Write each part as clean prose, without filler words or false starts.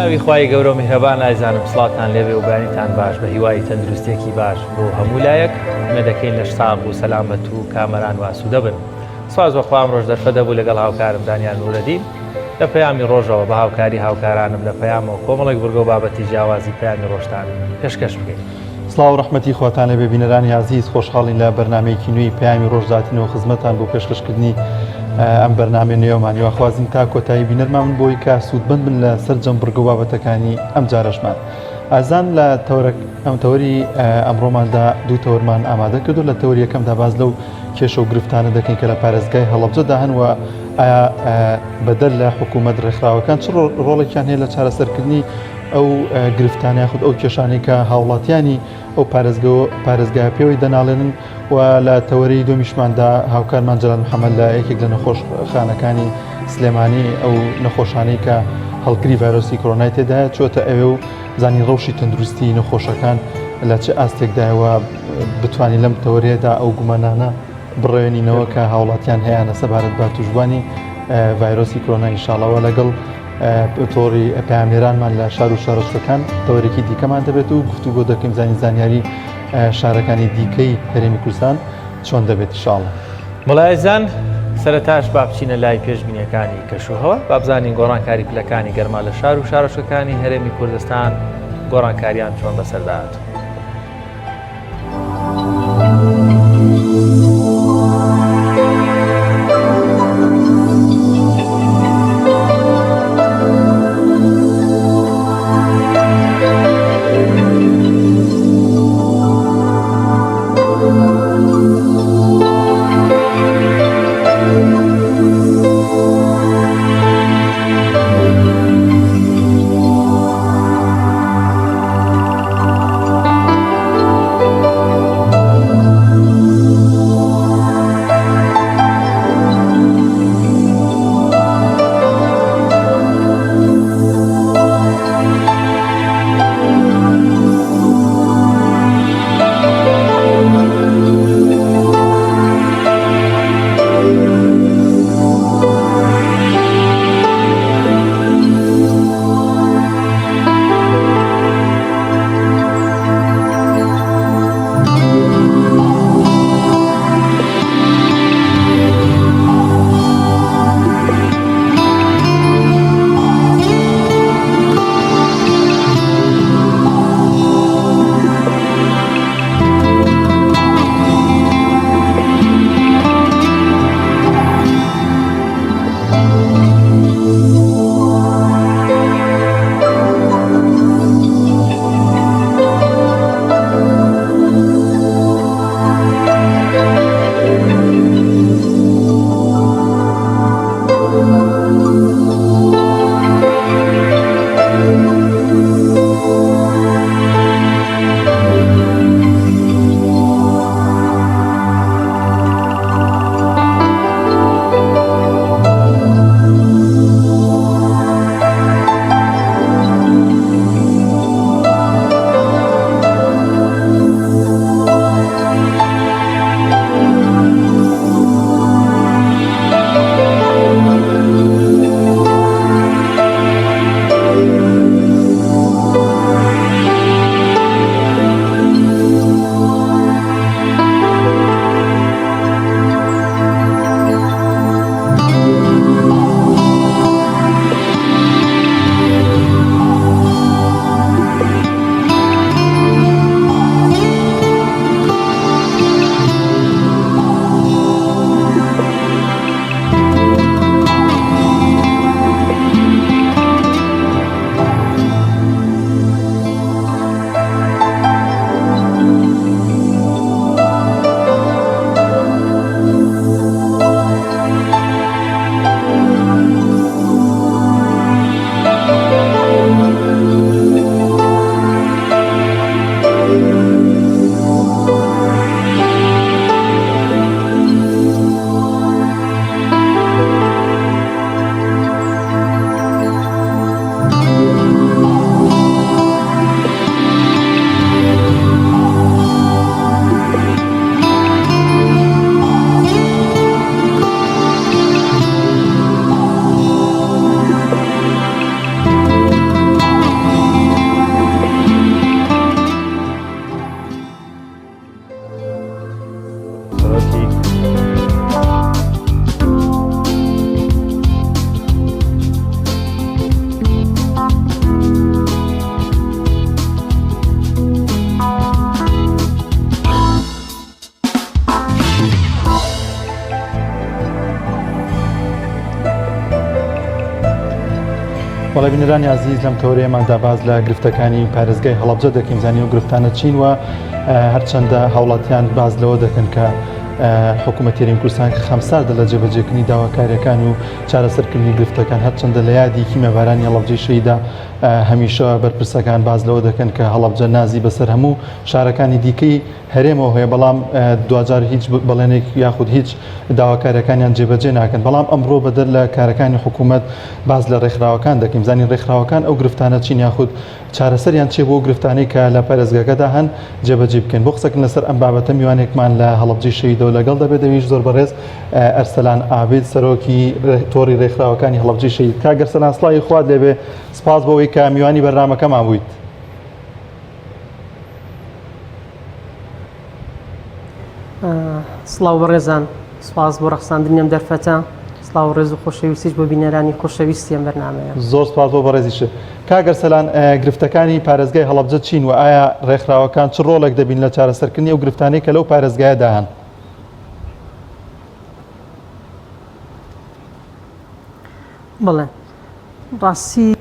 ناوی خوای گەورە و میهرەبان ئایزانم سڵاتان لێوێ و بەیانیتان باش بە هیوای تەندروستێکی باش بۆ هەموو لایەک ئێمە دەکەین لە ساغ و سەلامەت و کامەران و ئاسوودە بن. سواز بەخوا ئەم ڕۆژ دەرفەدە بوو لەگەڵ هاوکارم دانیال نورەدین لە پەیامی ڕۆژەوە بە هاوکاری هاوکارانم لە پەیامەوە کۆمەڵێک بورگە و بابەتی جیاوازی پەیامی ڕۆژتان پێشکەش بکەین. سڵاو و ڕەحمەتی خواتان لێبێ بینەرانی عەزیز، خۆشحاڵین لە بەرنامەیەکی نوێی پەیامی ڕۆژداتینەوە خزمەتان بۆ پێشکەشکردنی ئەم بەرنامەی نوێوەمانی وەخوازیین تا کۆتایی بینەرمان من بۆی کە سوودمەند بن لە سەر جەم بورگە و بابەتەکانی ئەم جارەشمان. ئازان لە ئەم تەوەری ئەمڕۆماندا دوو تەوەرمان ئامادە کردو. لە تەوەری یەکەمدا باز لەو کێشە و گرفتانە دەکەین کە لە پارێزگای هەڵەبجەدا هەنوە ئایا بەدەر لە حکوومەت ڕێکخراوەکان چ ڕۆڵێکیان هەیە لە چارەسەرکردنی ئەو گرفتانە یاخود ئەو کێشانەی کە هاوڵاتیانی ئەو پارێزگای پێوەی دەناڵێنن. و لە تەوەری دومیشماندا هاوکارمان جەلال محەممەد لە یەکێک لە نەخۆشخانەکانی سلێمانی ئەو نەخۆشانەی کە هەڵگری ڤایرۆسی کۆرۆنای تێدایە چۆتە ئەوێ و زانی ڕەوشی تەندروستی نەخۆشەکان لە چه ئاستێکدایەوە بتوانین لەم تەوەریەدا ئەو گومانانە بڕێنینەوە کە هاوڵاتیان هەیەە سەبارەت بە توشبوانی ڤایرۆسی کۆرۆنا ئینشاڵڵەوە لەگەڵ تۆڕی پەیامێرانمان لە شار و شارۆچکەکان تەوەرێکی دیکەمان دەبێت و گفتوگۆ دەکەین زانیاری شارەکانی دیکەی هەرێمی کوردستان چۆن دەبێت ئینشاڵڵە. مڵایزان سەرەتاش با بچینە لای پێشبینیەکانی کەشوهەوە با بزانین گۆڕانکاری پلەکانی گەرما لە شار و شارۆچکەکانی هەرێمی کوردستان گۆڕانکاریان چۆن بەسەرداهات. بەڵێ بینەرانی عزیز لەم تەورەیەماندا باز لە گرفتەکانی پارێزگای هەڵەبجە دەکەین زانی و گرفتانە چین و هەرچەندە هاوڵاتیان باز لەوە دەکەن کە حکوومەتی هەرێمی کوردستان خەمساردە لە جێبەجێکردنی داواکاریەکان و چارەسەرکردنی گرفتەکان هەرچەندە لە یادی کیمەبارانی هەڵەبجەی شەیدا هەمیشە بەرپرسەکان باز لەوە دەکەن کە هەڵەبجە نازی بەسەر هەموو شارەکانی دیکەی هەرێمەوە هەیە بەڵام دوجار هیچ بەڵێنێک یاخود هیچ داواکاریەکانیان جێبەجێ ناکەن بەڵام ئەمڕۆ بەدەر لە کارەکانی حکوومەت باز لە ڕێکخراوەکان دەکەین زانی ڕێکخراوەکان ئەو گرفتانە چین یاخود چارەسەریان چێ بۆ گرفتانەی کە لە پارێزگاکەدا هەن جێبەجێ بکەین بۆ قسەکردن لەسەر ئەم بابەتە میوانێکمان لە هەڵەبجەی شەیدەوە لەگەڵ دەبێت دەویش زۆر بەڕێز ئەرسەلان ئابید سەرۆکی تۆڕی ڕێکخراوەکانی هەڵەبجەی شەید کاگەر سەلان سڵاوی خوات لێبێ سپاس بەوەی کە میوانی بەرنامەکەمان بوویت. سڵاو بەڕێزان سپاس بۆ ڕەخساندنیم دەرفەتە سڵاو ڕێز و خۆشەویستیش بۆ بینەرانی خۆشەویستی ئەم بەرنامەیە. زۆر سپاس بۆ بەڕێزیشە. کاگەر سەلان گرفتەکانی پارێزگای هەڵەبجە چین و ئایا ڕێکخراوەکان چ ڕۆڵێک دەبین لە چارەسەرکردنی ئەو گرفتانەی کە لەو پارێزگایەدا هەن؟ بڵێ ڕاستی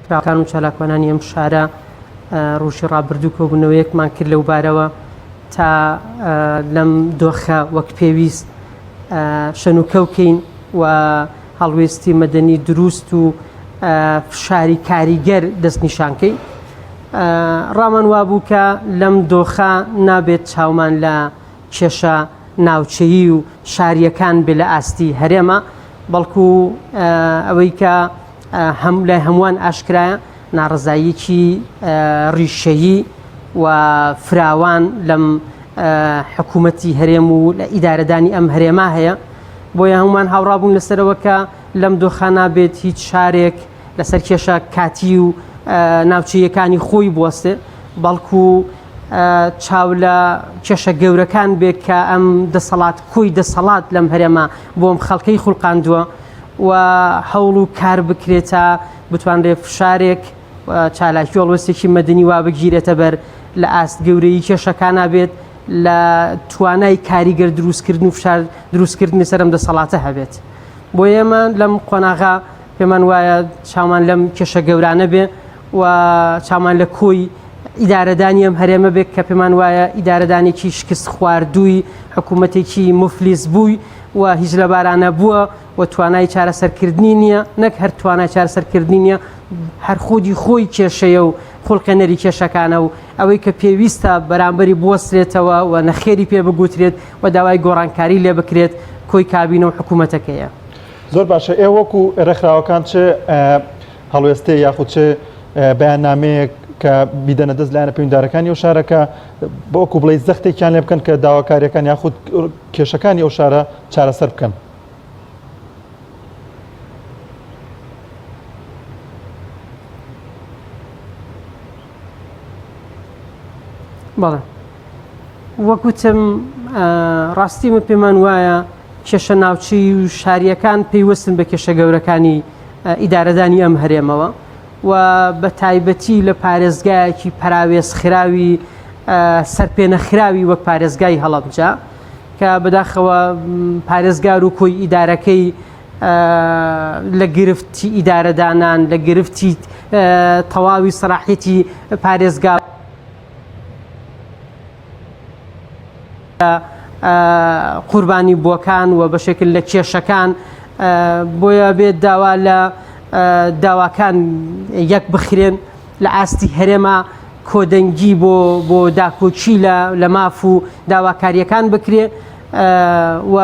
کان و چالاکوانانی ئەم شارە ڕۆژی ڕابردوو کۆبوونەوەیەکمان کرد لەو بارەوە تا لەم دۆخە وەک پێویست شەنوکەوکەین و هەڵوێستی مەدەنی دروست و شاری کاریگەر دەستنیشانکەی ڕامان وابوو کە لەم دۆخە نابێت چاومان لە کێشە ناوچەیی و شاریەکان بێ لە ئاستی هەرێمە بەڵکو ئەوەی کە لای هەمووان ئاشکرایە ناڕزاییکی ڕیشەیی و فراوان لەم حکوومەتی هەرێم و لە ئیدارەدانی ئەم هەرێما هەیە بۆیە هەمومان هاوڕابوون لەسەرەوە کە لەم دۆخە نابێت هیچ شارێک لەسەر کێشە کاتی و ناوچەیەکانی خۆی بوەستێ بەڵکو چاو لە کێشە گەورەکان بێت کە ئەم دەسەڵات کۆی دەسەڵات لەم هەرێما بۆم خەڵکەی خوڵقاندووە و هەوڵ و کار بکرێتە بتوانرێت فشارێک چالاکی هەڵوێستێکی مەدەنی وا بگیرێتە بەر لە ئاست گەورەی کێشەکان نابێت لە توانای کاریگەر دروستکردن و فشار دروستکردنی سەرم دەسەڵاتە هەبێت بۆ ئێمە لەم قۆناغا پێمان وایە چاومان لەم کێشە گەورانە بێ و چاومان لە کۆی ئیدارەدانی ئەم هەرێمە بێت کە پێمان وایە ئیدارەدانێکی شکست خواردووی حکوومەتێکی مفلیس بووی و هیچ لە بارانە بووە و توانای چارەسەرکردنی نییە نەک هەر توانای چارەسەرکردنی نییە هەر خۆی خۆی کێشەیە و خوڵقێنەری کێشەکانە و ئەوەی کە پێویستە بەرامبەری بوەسترێتەوە و نەخێری پێ بگوترێت و داوای گۆڕانکاری لێ بکرێت کۆی کابینە و حکوومەتەکەیە. زۆر باشە ئێ وەکو ڕێکخراوەکان چ هەڵوێستێ یاخود چ بەیاننامەیەک کە بیدەنە دەست لایەنە پەیوەنددارەکانی ئەو شارەکە بۆکو بڵێ زەختێکیان لێ بکەن کە داواکاریەکان یاخود کێشەکانی ئەو شارە چارەسەر بکەن. بەڵێ وەکوتم ڕاستیمە پێمان وایە کێشە ناوچەی و شاریەکان پێیوەستن بە کێشە گەورەکانی ئیدارەدانی ئەم هەرێمەوە و بە تایبەتی لە پارێزگایەکی پراوێز خراوی سەرپێنەخراوی وەک پارێزگای هەڵەبجە کە بەداخەوە پارێزگار و کۆی ئیدارەکەی لە گرفتی ئیدارەدانان لە گرفتی تەواوی سەراحەتی پارێزگا قوربانی بووەکان و بەشێکل لە کێشەکان بۆیە بێت داوا لە داواکان یەک بخرێن لە ئاستی هەرێمە کۆدەنگی بۆ داکۆچی لە ماف و داواکاریەکان بکرێ و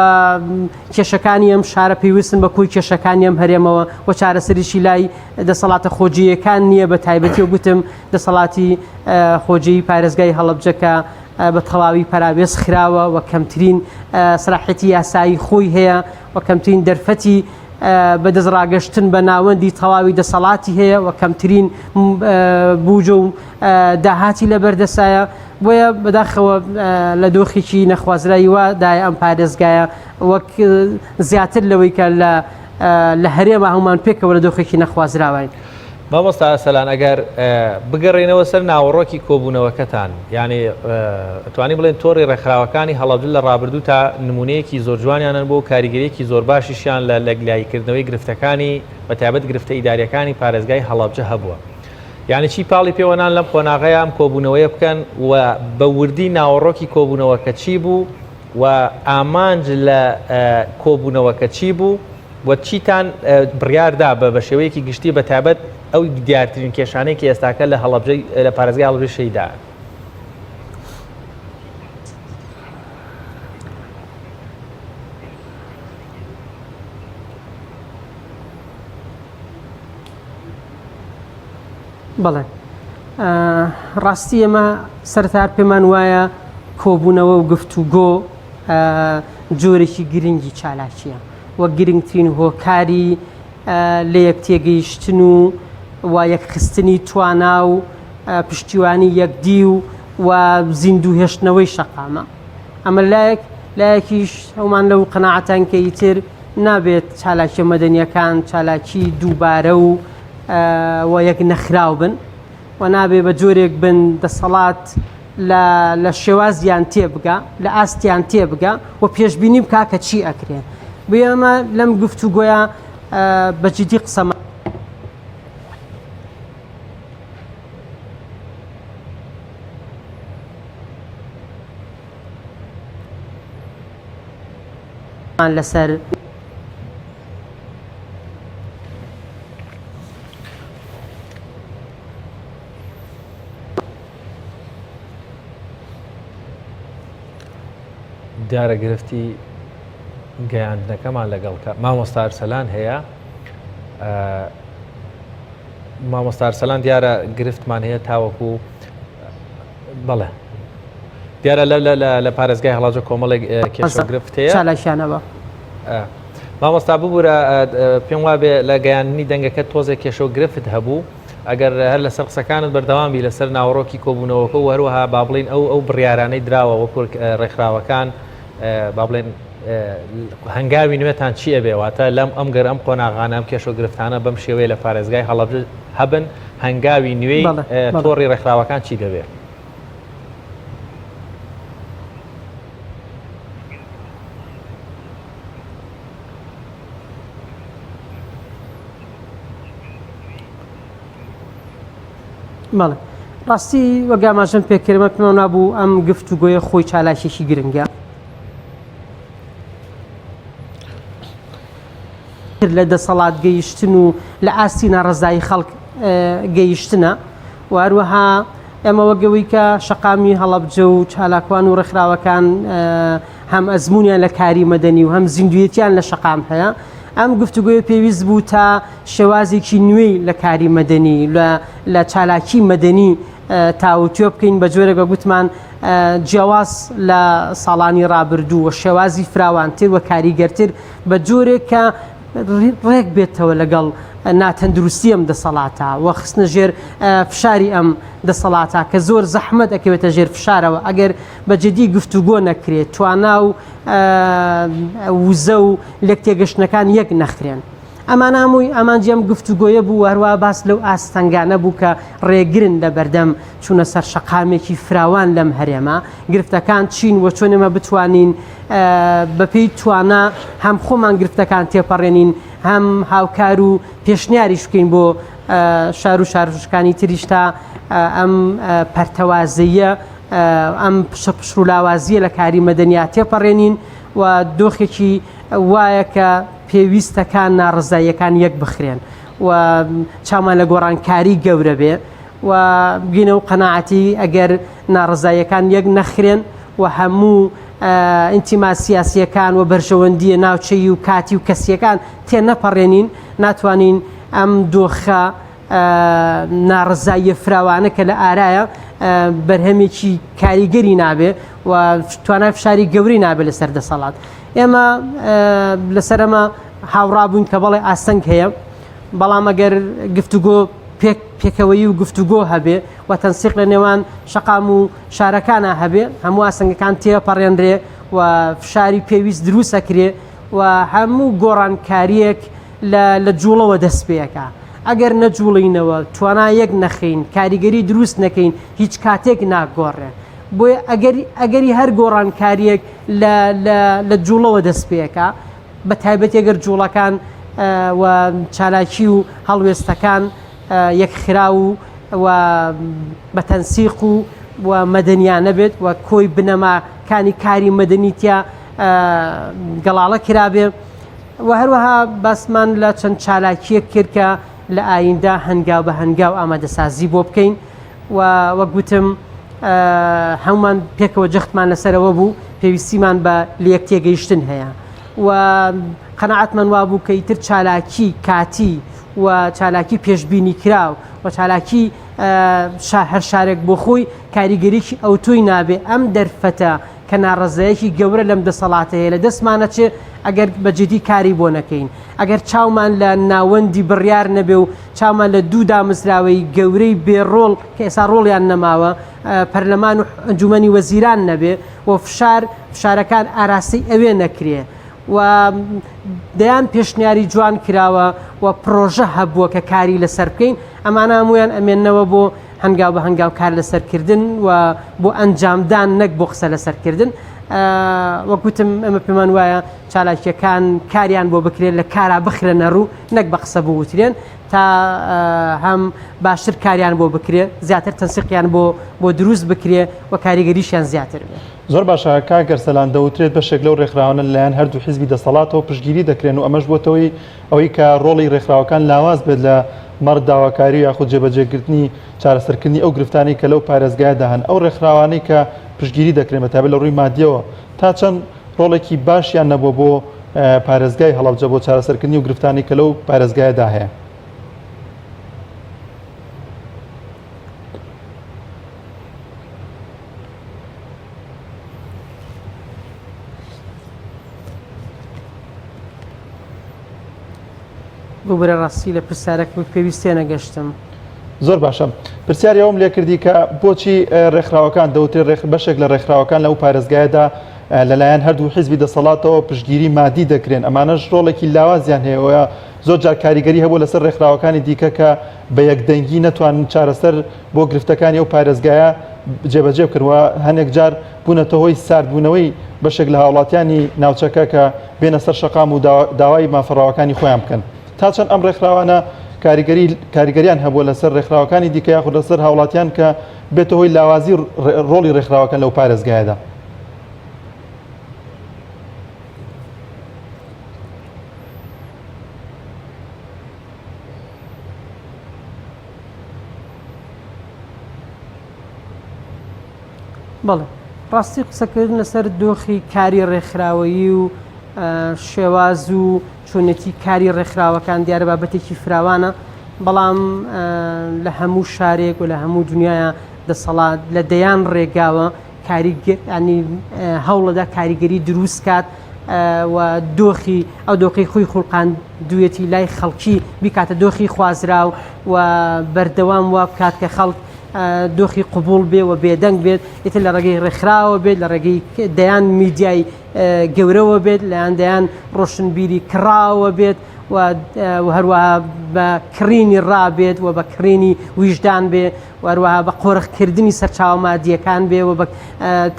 کێشەکانی ئەم شارە پێویستن بە کۆی کێشەکانی ئەم هەرێمەوە و چارەسەریشی لای دەسەڵاتە خۆجیەکان نییە بە تایبەتی و گوتم دەسەڵاتی خۆجی پارێزگای هەڵەبجەکە بە تەواوی پراوێز خراوە و کەمترین سەراحەتی یاسایی خۆی هەیە و کەمترین دەرفەتی بە دەستڕاگەشتن بە ناوەندی تەواوی دەسەڵاتی هەیە و کەمترین بوجە و داهاتی لە بەردەسایە بۆیە بەداخەوە لە دۆخێکی نەخوازرایی وا دای ئەم پارێزگایە وەک زیاتر لەوەی کە لە هەرێمە هەمومان پێکەوە لە دۆخێکی نەخوازراوین. مامۆستا سەلان ئەگەر بگەڕێنەوە سەر ناوەڕۆکی کۆبوونەوەکەتان یعنی توانی بڵێن تۆڕی ڕێکخراوەکانی هەڵەبجە لە ڕابردوو تا نمونەیەکی زۆر جوانیانن بۆ کاریگەریەکی زۆر باشیشیان لە لەگلایکردنەوەی گرفتەکانی بەتایبەت گرفتە ئیداریەکانی پارێزگای هەڵەبجە هەبووە. یعنی چی پاڵی پێوەنان لەم قۆناغەیە ئەم کۆبوونەوەیە بکەن و بە وردی ناوەڕۆکی کۆبوونەوەکە چی بوو و ئامانج لە کۆبوونەوەکە چی بوو و چیتان بڕیاردا بە شێوەیەکی گشتی بەتایبەت ئەو دیارترین کێشانەی کە ئێستاکە لە هەڵەبجەی لە پارێزگای هەڵەبجەی شەیدا. بەڵێ ڕاستی ئێمە سەرتار پێمان وایە کۆبوونەوە و گفتوگۆ جۆرێکی گرنگی چالاکیە وە گرنگترین هۆکاری لە یەک تێگەیشتن و یەکخستنی توانا و پشتیوانی یەکدی و زیندوو هێشتنەوەی شەقامە. ئەمە لایەکیش ئەومان لەو قەناعەتان کە ئیتر نابێت چالاکی مەدەنیەکان چالاکی دووبارە و یەک نەخراو بن و نابێ بە جۆرێک بن دەسەڵات لە شێوازیان تێبگا لە ئاستیان تێبگا و پێشببینی بکا کە چی ئەکرێن. بێمە لەم گفتوگۆیە بەجددی قسەمە لەسەر دیارە گرفتی گەیاندنەکەمان لەگەڵ مامۆستا ئەرسەلان هەیە. مامۆستا ئەرسەلان دیارە گرفتمان هەیە تاوەکو بەڵێ دیارە لە پارێزگای هەڵەبجە کۆمەڵێک کێشە گرفت هەیە چالاشیانەوە. مامۆستا ببوورە پێم وابێ لە گەیاندنی دەنگەکە تۆزێک کێشە و گرفت هەبوو ئەگەر هەر لەسەر قسەکانت بەردەوامی لەسەر ناوەڕۆکی کۆبوونەوەکە و هەروەها با بڵین ئەو بڕیارانەی دراوە وەکو ڕێکخراوەکان با بڵێن هەنگاوی نوێتان چی ئەبێواتە لەم ئەمگەر ئەم قۆناغانە ئەم کێشە و گرفتانە بەم شێوەیە لە پارێزگای هەڵەبجە هەبن هەنگاوی نوێی تۆڕی ڕێکخراوەکان چی دەبێت؟ بەڵێ ڕاستی وەگاماژەم پێکردمە پێم نابوو ئەم گفتوگۆیە خۆی چالاشێکی گرنگە لە دەسەڵات گەیشتن و لە ئاستی ناڕەزایی خەڵک گەیشتنە و هەروەها ئێمە وەگەوەی کە شەقامی هەڵەبجە و چالاکوان و ڕێکخراوەکان هەم ئەزمونیان لە کاری مەدەنی و هەم زیندویەتیان لە شەقام هەیە. ئەم گفتوگۆی پێویست بوو تا شێوازێکی نوێی لە کاری مەدەنی لە چالاکی مەدەنی تاوتوێ بکەین بە جۆرەگە گوتمان جیاواز لە ساڵانی ڕابردوو و شێوازی فراوانتر و کاریگەرتر بە جۆرێک کە ڕێک بێتەوە لەگەڵ ناتەندروستی ئەم دەسەڵاتە و خستنە ژێر فشاری ئەم دەسەڵاتە کە زۆر زەحمەت ئەکەوێتە ژێر فشارەوە ئەگەر بەجددی گفتوگۆ نەکرێت توانا و وزە و لێک تێگەشتنەکان یەک نەخرێن. ئەمان هەمووی ئەمانجی ئەم گفتوگۆیە بوو هەروە باس لەو ئاستەنگانە بوو کە ڕێگرن لە بەردەم چوونە سەر شەقامێکی فراوان لەم هەرێمە گرفتەکان چین و چۆن ئێمە بتوانین بەپێی توانا هەم خۆمان گرفتەکان تێپەڕێنین هەم هاوکار و پێشنیاریش بکەین بۆ شار و شارژەکانی تریش تا ئەم پەرتەوازیە ئەم پشڕولاوازیە لە کاری مەدەنیات تێپەڕێنین و دۆخێکی وایە کە پێویستەکان ناڕزاییەکان یەک بخرێن و چامان لە گۆڕانکاری گەورە بێ و بگینە و قەناعەتی ئەگەر ناڕزاییەکان یەک نەخرێن و هەموو ئینتیما سیاسیەکان و بەرژەوەندیە ناوچەی و کاتی و کەسیەکان تێ نەپەڕێنین ناتوانین ئەم دۆخە ناڕزاییە فراوانە کە لە ئارایە بەرهەمێکی کاریگەری نابێ و توانای فشاری گەوری نابێ لەسەر دەسەڵات. ئێمە لەسەر ئەمە هاوڕابووین کە بەڵێ ئاستەنگ هەیە بەڵام ئەگەر گفتوگۆ پێکەوەیی و گفتوگۆ هەبێ و تەنسیق لە نێوان شەقام و شارەکانە هەبێ هەموو ئاستەنگەکان تێپەڕێنرێ و فشاری پێویست دروستەکرێ و هەموو گۆڕانکاریەک لە جوڵەوە دەست پێەکە. ئەگەر نەجوڵینەوە توانایەک نەخین کاریگەری دروست نەکەین هیچ کاتێک ناگۆڕێ بۆیە ئەگەری هەر گۆڕانکاریەک لە جوڵەوە دەست پێەکە بە تایبەت ئەگەر جوڵەکان و چالاکی و هەڵوێستەکان یەکخرا و بە تەنسیق و مەدەنیانە بێت و کۆی بنەماکانی کاری مەدەنیتیا گەڵاڵە کرابێ و هەروەها باسمان لە چەند چالاکیەک کرد کە لە ئایندا هەنگاو بە هەنگاو ئامادەسازی بۆ بکەین و وەک گوتم هەمومان پێکەوە جەختمان لەسەرەوە بوو پێویستیمان بە لەیەک تێگەیشتن هەیە و قەنەعەتمان وابوو کە ئیتر چالاکی کاتی و چالاکی پێشبینی کراو و چالاکی هەر شارێک بۆ خۆی کاریگەریکی ئەوتۆی نابێ ئەم دەرفەتە کە ناڕزایەکی گەورە لەم دەسەڵاتە هەیە لە دەستمانە چێ ئەگەر بەجددی کاری بۆ نەکەین ئەگەر چاومان لە ناوەندی بڕیار نەبێ و چاومان لە دوو دامزراوەی گەورەی بێڕۆڵ کە ئێستا ڕۆڵیان نەماوە پەرلەمان و ئەنجومەنی وەزیران نەبێ و فشارەکان ئاراستەی ئەوێ نەکرێ و دەیان پێشنیاری جوان کراوە و پرۆژە هەبووە کە کاری لەسەر بکەین ئەمانە هەمویان ئەمێننەوە بۆ هەنگاو بە هەنگاو کار لەسەرکردن و بۆ ئەنجامدان نەک بۆ قسە لەسەرکردن وەکوتم ئەمە پێمان وایە چالاکیەکان کاریان بۆ بکرێت لە کارا بخرێنە ڕوو نەک بە قسە بۆ وترێن تا هەم باشتر کاریان بۆ بکرێت زیاتر تەنسیقیان بۆ دروست بکرێت و کاریگەریشیان زیاتر بێت. زۆر باشە کاگەرسەلان دەوترێت بەشێک لەو ڕێکخراوانە لەلایەن هەردوو حیزبی دەسەڵاتەوە پشتگیری دەکرێن و ئەمەش بۆتەوەی ئەوەی کە ڕۆڵی ڕێکخراوەکان لاواز بێت لە مەڕ داواکاری یاخود جێبەجێگرتنی چارەسەرکردنی ئەو گرفتانی کە لەو پارێزگایدا هەن ئەو ڕێکخراوانەی کە پشتگیری دەکرێن بەتابەت لە ڕووی مادیەوە تا چەند ڕۆڵێکی باشیان نەبووە بۆ پارێزگای هەڵەبجە بۆ چارەسەرکردنی و گرفتانی کە لەو پارێزگایدا هەیە. بۆ بەرە ڕاستی لە پرسیارێک پێویستێ نەگەشتم. زۆر باشە پرسیاری ئەوم لێ کردی کە بۆچی ڕێکخراوەکان دەوترێت بەشێک لە ڕێکخراوەکان لەو پارێزگایدا لەلایەن هەردوو حیزبی دەسەڵاتەوە پشتگیری مادی دەکرێن ئەمانەش ڕۆڵێکی لاوازیان هەیە زۆر جار کاریگەری هەبوو لەسەر ڕێکخراوەکانی دیکە کە بە یەکدەنگی نەتوانن چارەسەر بۆ گرفتەکانی ئەو پارێزگایە جێبەجێ بکردوە هەندێک جار بوونەتە هۆی ساردبوونەوەی بەشێک لە هاوڵاتیانی ناوچەکە کە بێنە سەر شەقام و داوای مافەڕاوەکانی خۆیان بکەن تا چەند ئەم ڕێکخراوانە کاریگەریان هەبووە لەسەر ڕێکخراوەکانی دیکە یاخود لەسەر هاوڵاتیان کە بێتە هۆی لاوازی ڕۆڵی ڕێکخراوەکان لەو پارێزگایەدا. بەڵێ ڕاستی قسەکردن لەسەر دۆخی کاری ڕێکخراوەیی و شێواز و چۆنەتی کاری ڕێکخراوەکان دیارە بابەتێکی فراوانە بەڵام لە هەموو شارێک و لە هەموو دنیاە دەسەڵات لە دەیان ڕێگاوە هەوڵەدا کاریگەری دروست کات و ئەو دۆخی خۆی خوڵقان دوێتی لای خەڵکی بیکاتە دۆخی خوازراو و بەردەوام وا بکات کە خەڵک دۆخی قوبوڵ بێ و بێدەنگ بێت ئیتر لە ڕێگەی ڕێکخراوە بێت لە ڕێگەی دەیان میدیای گەورەوە بێت لەیان دەیان ڕۆشنبیری کراوە بێت و هەروەها بە کڕینی ڕابێت و بە کڕینی ویژدان بێ و هەروەها بە قۆرەخکردنی سەرچاوە مادیەکان بێ و بە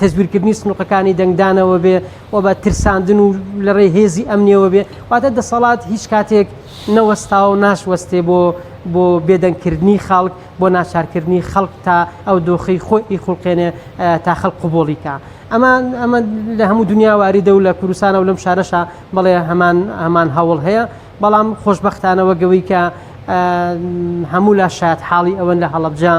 تەزویرکردنی سنووقەکانی دەنگدانەوە بێ و بە ترساندن و لە ڕێی هێزی ئەمنیەوە بێ واتە دەسەڵات هیچ کاتێک نەوەستاوە و ناشوەستێ بۆ بێدەنگکردنی خەڵک بۆ ناچارکردنی خەڵک تا ئەو دۆخی خۆی خوڵقێنێ تا خەڵک قوبوڵیکە ئەمە لە هەموو دنیا واریدە و لە کوردستانە و لەم شارەشە بەڵێ هەمان هەوڵ هەیە بەڵام خۆشبەختانەوە گەوەی کە هەموو لە شایەت حاڵی ئەوەن لە هەڵەبجە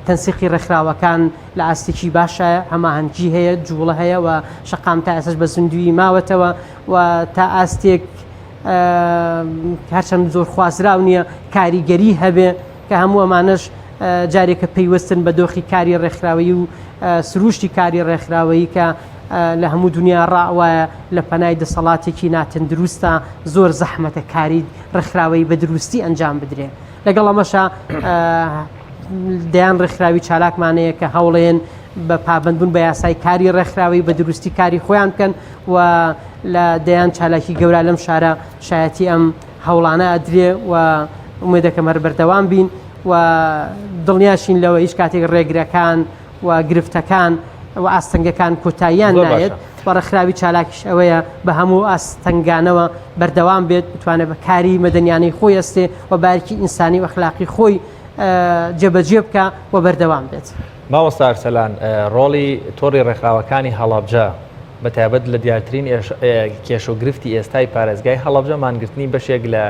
تەنسیقی ڕێکخراوەکان لە ئاستێکی باشە هەماهەنگی هەیە جوڵە هەیە و شەقام تا ئێسش بە زیندوی ماوەتەوە و تا ئاستێک هەرچەند زۆر خوازراو نییە کاریگەری هەبێ کە هەموو ئەمانش جارێکە پەیوەستن بە دۆخی کاری ڕێکخراوەیی و سروشتی کاری ڕێکخراوەیی کە لە هەموو دنیا ڕاوایە لە پەنای دەسەڵاتێکی ناتەندروستە زۆر زەحمەتە کاری ڕێکخراوەیی بە دروستی ئەنجام بدرێ لەگەڵ ئەمەشە دەیان ڕێکخراوی چالاکمانەیە کە هەوڵێن بە پابندبوون بە یاسای کاری ڕێکخراوەیی بە دروستی کاری خۆیان بکەن و لە دەیان چالاکی گەورە لەم شارە شایەتی ئەم هەوڵانە ئەدرێ و ومێدەکەم هەر بەردەوام بین و دڵنیاشین لەوە هیچ کاتێک ڕێگرەکان و گرفتەکان و ئاستەنگەکان کۆتاییان نایێت بەڕێکخراوی چالاکیش ئەوەیە بە هەموو ئاستەنگانەوە بەردەوام بێت بتوانێت بە کاری مەدەنیانەی خۆی ئەستێ و بارکی ئینسانی و ئەخلاقی خۆی جێبەجێ بکە و بەردەوام بێت. مامۆستا ئەرسەلان، ڕۆڵی تۆڕی ڕێکخراوەکانی هەڵەبجە بەتایبەت لە دیارترین کێشە و گرفتی ئێستای پارێزگای هەڵەبجە مانگرتنی بەشێک لە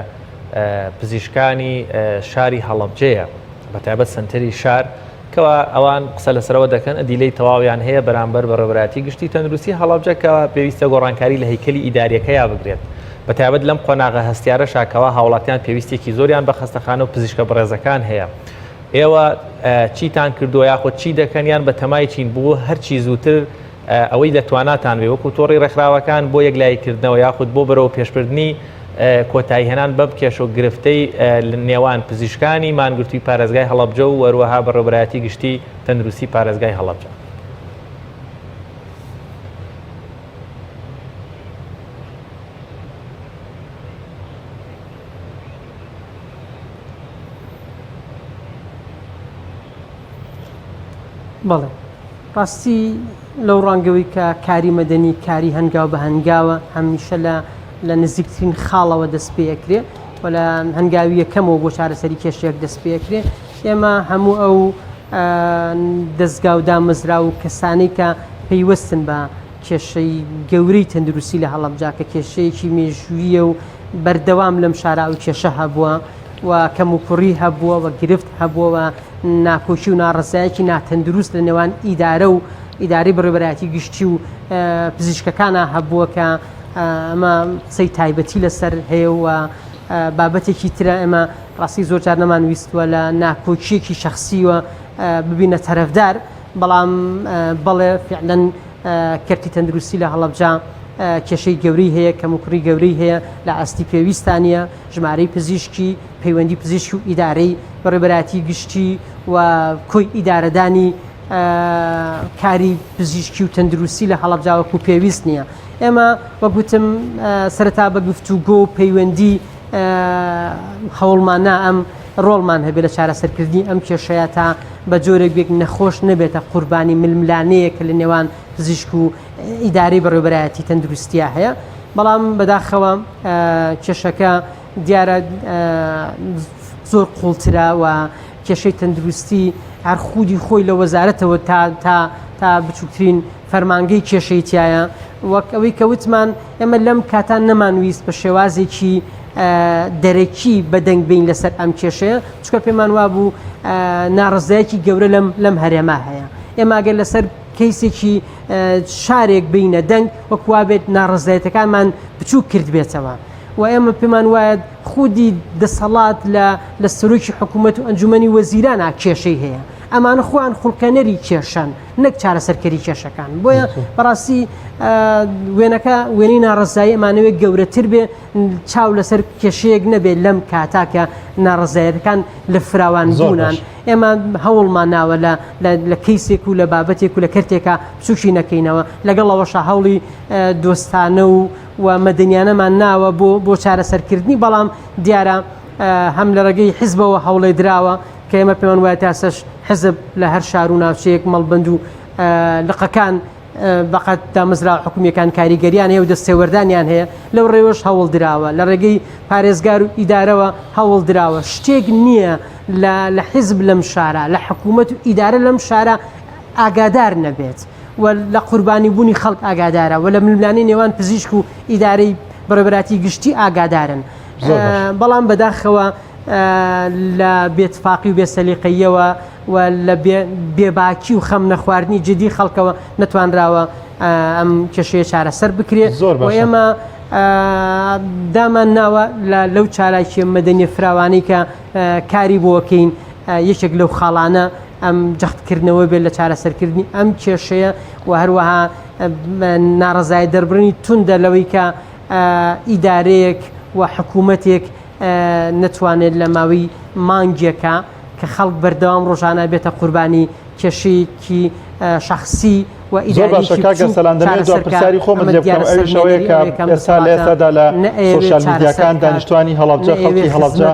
پزیشکانی شاری هەڵەبجەیە، بەتایبەت سنتەری شار کەوا ئەوان قسە لەسەرەوە دەکەن ئەدیلەی تەواویان هەیە بەرامبەر بە ڕێبەراتی گشتی تەندروستی هەڵەبجە کەوا پێویستە گۆڕانکاری لە هەیکەلی ئیداریەکەیە بگرێت. بەتایبەت لەم قۆناغە هەستیارە شاکەوە هاوڵاتیان پێویستێکی زۆریان بە خەستەخانە و پزیشکە بەڕێزەکان هەیە. ئێوە چیتان کردووە یاخۆ چی دەکەنیان بە تەمای چین بوو هەرچی زووتر ئەوەی دەتواناتان بێ وەکو تۆڕی ڕێکخراوەکان بۆ یەکلایکردنەوە یاخود بۆ بەرەوە پێشبردننی کۆتایی هێنان بەم کێشە و گرفتەی نێوان پزیشکانی مانگرتووی پارێزگای هەڵەبجە و وەروەها بە ڕێبەرایەتی گشتی تەندروستی پارێزگای هەڵەبجە. بەڵێ ڕاستی لەو ڕانگەوەی کە کاری مەدەنی کاری هەنگاو بە هەنگاوە هەمیشە لە نزیکترین خاڵەوە دەست پێەکرێ و لە هەنگاوی یەکەمەوە بۆ چارەسەری کێشەیەک دەست پێەکرێ. ئێمە هەموو ئەو دەستگا و دامەزرا و کەسانی کە پەیوەستن بە کێشەی گەورەی تەندروستی لە هەڵەبجە کە کێشەیەکی مێژوویە و بەردەوام لەم شارە و کێشە هەبووە و کەم و کوڕی هەبووە و گرفت هەبووە و ناکۆچی و ناڕزایەکی ناتەندروست لە نێوان ئیدارە و ئیداری بەڕێبەرایەتی گشتی و پزیشکەکانە هەبووە کە ئەمە قسەی تایبەتی لەسەر هەیە و بابەتێکی ترە ئێمە ڕاستی زۆر جار نەمانویستوە لە ناکۆچیەکی شەخصیوە ببینە تەرەفدار، بەڵام بەڵێ فعلەن کەرتی تەندروستی لە هەڵەبجە کێشەی گەورەی هەیە کەم و کوڕی گەورەی هەیە لە ئاستی پێویستانە ژمارەی پزیشکی پەیوەندی پزیشکی و ئیدارەی بەڕێبەرایەتی گشتی و کۆی ئیدارەدانی کاری پزیشکی و تەندروستی لە هەڵەبجە وەکو پێویست نییە. ئێمە وەگوتم سەرەتا بە گفتوگۆ و پەیوەندی هەوڵمانە ئەم ڕۆڵمان هەبێت لە چارەسەرکردنی ئەم کێشەیە تا بە جۆرێک بێک نەخۆش نەبێتە قوربانی ململانەیە کە لە نێوان پزیشک و ئیدارەی بەڕێبەرایەتی تەندروستیە هەیە. بەڵام بەداخەوە کێشەکە دیارە زۆر قوڵترە و کێشەی تەندروستی هەر خودی خۆی لە وەزارەتەوە تا بچووکترین فەرمانگەی کێشەی تایە. وەک ئەوەی کە وتمان ئێمە لەم کاتان نەمانویست بە شێوازێکی دەرەکی بەدەنگ بین لەسەر ئەم کێشەیە، چکە پێمان وابوو ناڕزایەکی گەورە لەم هەرێما هەیە. ئێمە ئەگەر لەسەر کەیسێکی شارێک بینە دەنگ وەکوا بێت ناڕزایەتەکانمان بچوو کرد بێتەوە و ئێمە پێمان وایە خودی دەسەڵات لە سەرۆکی حکوومەت و ئەنجومەنی وەزیرانە کێشەی هەیە. ئەمانە خۆیان خوڵکەنەری کێشەن نەک چارەسەرکەری کێشەکان. بۆیە بەڕاستی وێنەی ناڕزایی ئەمانەوێت گەورەتر بێ چاو لەسەر کێشەیەک نەبێت لەم کاتاکە ناڕزایەتەکان لە فراوان بوونان. ئێمە هەوڵمان ناوە لە کەیسێک و لە بابەتێک و لە کەرتێکە سوشی نەکەینەوە، لەگەڵەوەشە هەوڵی دۆستانە و مەدەنیانەمان ناوە بۆ چارەسەرکردنی. بەڵام دیارە هەم لە ڕێگەی حیزبەوە هەوڵێ دراوە کە ئێمە پێمان وایە تاسەش حزب لە هەر شار و ناوچەیەک مەڵبەند و لقەکان بەقەت دامەزرا حکومیەکان کاریگەریان هەیە و دەستێوەردانیان هەیە، لەو ڕێوەش هەوڵ دراوە، لە ڕێگەی پارێزگار و ئیدارەوە هەوڵ دراوە. شتێک نییە لە حیزب لەم شارە لە حکوومەت و ئیدارە لەم شارە ئاگادار نەبێت و لە قوربانی بوونی خەڵک ئاگادارە و لە ململانی نێوان پزیشک و ئیدارەی بەڕێبەراتی گشتی ئاگادارن. بەڵام بەداخەوە لە بێتفاقی و بێسەلیقەیەوە و لە بێباکی و خەم نەخواردنی جدی خەڵکەوە نەتوانراوە ئەم کێشەیە چارەسەر بکرێت و ئێمە دامان ناوە لەو چالاکی مەدەنیە فراوانەی کە کاری بۆکەین یەکێک لەو خاڵانە ئەم جەختکردنەوە بێت لە چارەسەرکردنی ئەم کێشەیە و هەروەها ناڕزای دەربڕنی توندە لەوەی کە ئیدارەیەک و حکوومەتێک نەتوانێت لە ماوەی مانگێکە کە خەڵک بەردەوام ڕۆژانە بێتە قوربانی کێشەیەکی شخصی و زۆر باشە کاگە سەلان دەمێت جواب پرسیاری خۆمت لێ بکەم ئەویش ئەوەیە کە ئێستا لە ئێستادا لە سۆشیال میدیاکان دانیشتوانی هەڵەبجە خەڵکی هەڵەبجە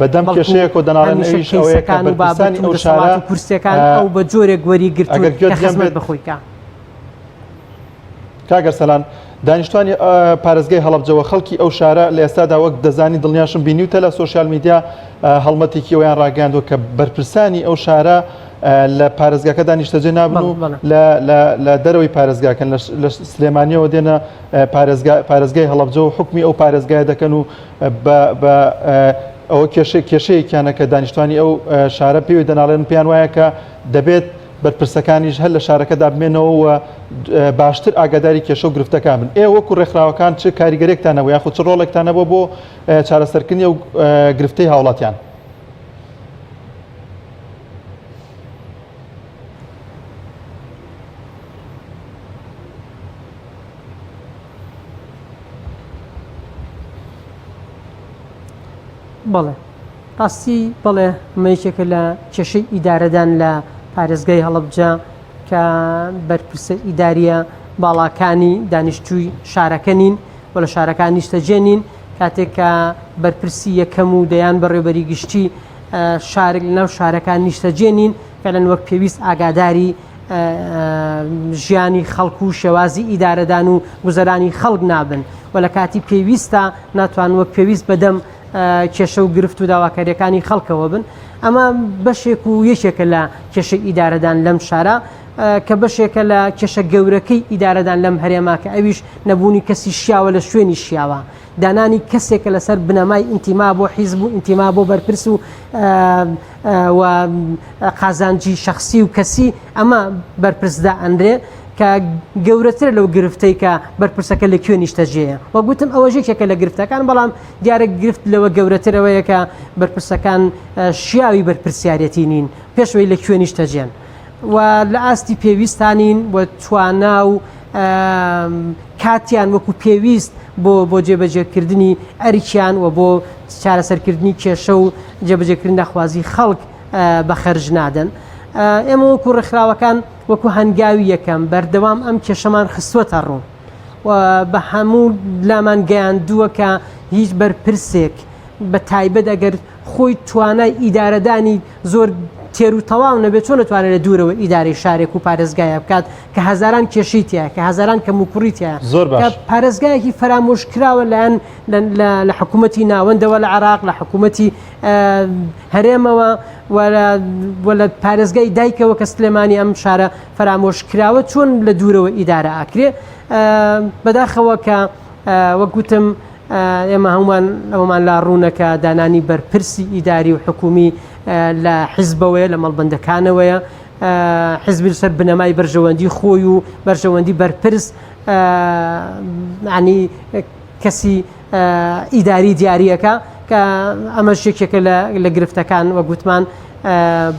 بەدەم کێشەیەک و دەناڵێن ئەویش ئەوەیە کە بەرپرسانی ئەو شارە کورسەکان ئەو بە جۆرێک وەریگرتووە کە خزمەت بخۆیکە. کاگەر سەلان دانیشتوانی پارێزگای هەڵەبجەوە خەڵکی ئەو شارە لە ئێستادا وەک دەزانی دڵنیاشم بینیوتە لە سۆشیال میدیا هەڵمەتێکی ئەویان ڕاگەاندوە کە بەرپرسانی ئەو شارە لە پارێزگاکە دانیشتەجێ نابن و لە دەرەوەی پارێزگاکەن لە سلێمانیەوە دێنە پارێزگای هەڵەبجە و حکمی ئەو پارێزگای دەکەن و بە ئەوە کێشەیەکیانە کە دانیشتوانی ئەو شارە پێوی دەناڵێن پێیان وایە کە دەبێت بەرپرسەکانیش هەر لە شارەکەدا بمێنەوە و باشتر ئاگاداری کێشە و گرفتەکان بن. ئێوە وەکو ڕێکخراوەکان چ کاریگەرێکتانەوە یاخود چ ڕۆڵێکتانەوە بۆ چارەسەرکردنی و گرفتەی هاوڵاتیان؟ بەڵێ ڕاستی بەڵێ مەیەکێکە لە کێشەی ئیدارەدان لە پارێزگای هەڵەبجە کە بەرپرسە ئیداریە باڵاکانی دانیشتووی شارەکە نین و لە شارەکان نیشتەجێ نین کاتێک کە بەرپرسی یەکەم و دەیان بەڕێوەبەری گشتی شارێک لەناو شارەکان نیشتەجێ نین کە لەن وەک پێویست ئاگاداری ژیانی خەڵک و شێوازی ئیدارەدان و گوزەرانی خەڵک نابن و لە کاتی پێویستە ناتوان وەک پێویست بەدەم کێشە و گرفت و داواکاریەکانی خەڵکەوە بن. ئەمە بەشێک و یەکێکە لە کێشە ئیدارەدان لەم شارە کە بەشێکە لە کێشە گەورەکەی ئیدارەدان لەم هەرێما کە ئەویش نەبوونی کەسی شیاوە لە شوێنی شیاوە دانانی کەسێکە لەسەر بنەمای ئینتیما بۆ حیزب و ئینتیما بۆ بەرپرس و قازانجی شخصی و کەسی ئەمە بەرپرسدا ئەندرێ کە گەورەتر لەو گرفتەی کە بەرپرسەکە لە کوێ نیشتەجێیە وە گوتم ئەوە ژێکێکە لە گرفتەکان بەڵام دیارە گرفت لەوە گەورەترەوەیە کە بەرپرسەکان شیاوی بەرپرسیارەتی نین پێشەوەی لە کوێ نیشتەجێن و لە ئاستی پێویستانین و توانە و کاتیان وەکو پێویست بۆ جێبەجێکردنی ئەریکیان و بۆ چارەسەرکردنی کێشە و جێبەجێکردن داخوازی خەڵک بەخەرج نادەن. ئێمە وەکو ڕێکخراوەکان وەکو هەنگاوی یەکەم بەردەوام ئەم کێشەمان خستوەتە ڕوو و بە هەموو لامان گەیاندووە کە هیچ بەرپرسێک بە تایبەت ئەگەر خۆی توانای ئیدارەدانی زۆر تێر و تەواو نەبێت چۆن نتوانێت لە دوورەوە ئیدارەی شارێک و پارێزگایە بکات کە هەزاران کێشیتە کە هەزاران کەم و کوڕیتە کە پارێزگایەکی فەرامۆشکراوە لەەن لە حکوومەتی ناوەندەوە لە عێراق لە حکوومەتی هەرێمەوە لە پارێزگای دایکەوە کە سلێمانی ئەم شارە فەرامۆشکراوە چۆن لە دوورەوە ئیدارە ئاکرێ بەداخەوە کە وەکوتم ئێمە هەمومان ئەومان لا ڕوونەکە دانانی بەرپرسی ئیداری و حکومی لە حیزبەوەیە لە مەڵبەندەکانەوەیە حیزبی لەسەر بنەمای بەرژەوەندی خۆی و بەرژەوەندی بەرپرس ینی کەسی ئیداری دیاریەکە کە ئەمە شێکێکە لە گرفتەکان وە گوتمان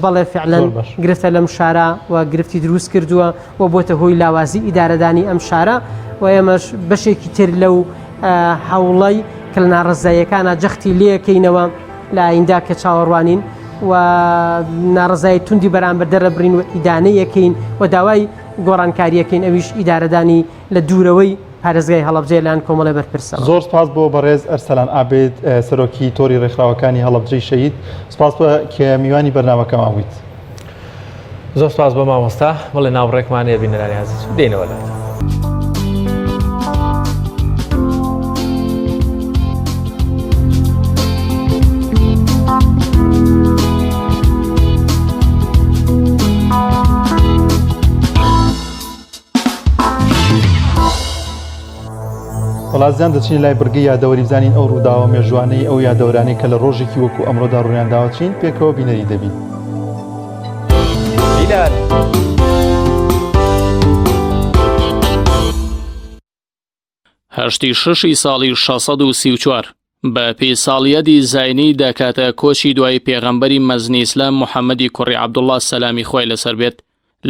بەڵێ فعلەن گرفتە لەم شارە و گرفتی دروست کردووە و بۆتە هۆی لاوازی ئیدارەدانی ئەم شارە و ئێمەش بەشێکی تر لەو هەوڵی کە لە ناڕزاییەکانە جەختی لێەکەینەوە لە ئایندا کە چاوەڕوانین و ناڕزایی توندی بەرامبەر دەرەبرین و ئیدانەیەکەین و داوای گۆڕانکاریەکەین ئەویش ئیدارەدانی لە دوورەوەی پارێزگای هەڵەبجە لەلاەن کۆمەڵی بەرپرسە. زۆر سپاس بۆ بەڕێز ئەرسەلان ئابێد سەرۆکی تۆری ڕێکخراوەکانی هەڵەبجەی شەهید سپاس بە کە میوانی بەرنامەکەمان بوویت. زۆر سپاس بۆ مامۆستا بڵێ ناوڕێکمانەیە بینەرانی عەزیز دێنەوە لات. وڵاتیان دەچین لای بڕگەی یادەوەری بزانین ئەو ڕووداوە مێژوانەی ئەو یادەوەرانەی کە لە ڕۆژێکی وەکو ئەمڕۆدا ڕوونیانداوەچین پێکەوە بینەری دەبین. هەشتی شەشی ساڵی 634 بە پێساڵیەتی زاینی دەکاتە کۆچی دوای پێغەمبەری مەزنی ئیسلام محەممەدی کوڕی عەبدوڵڵا سەلامی خۆی لەسەر بێت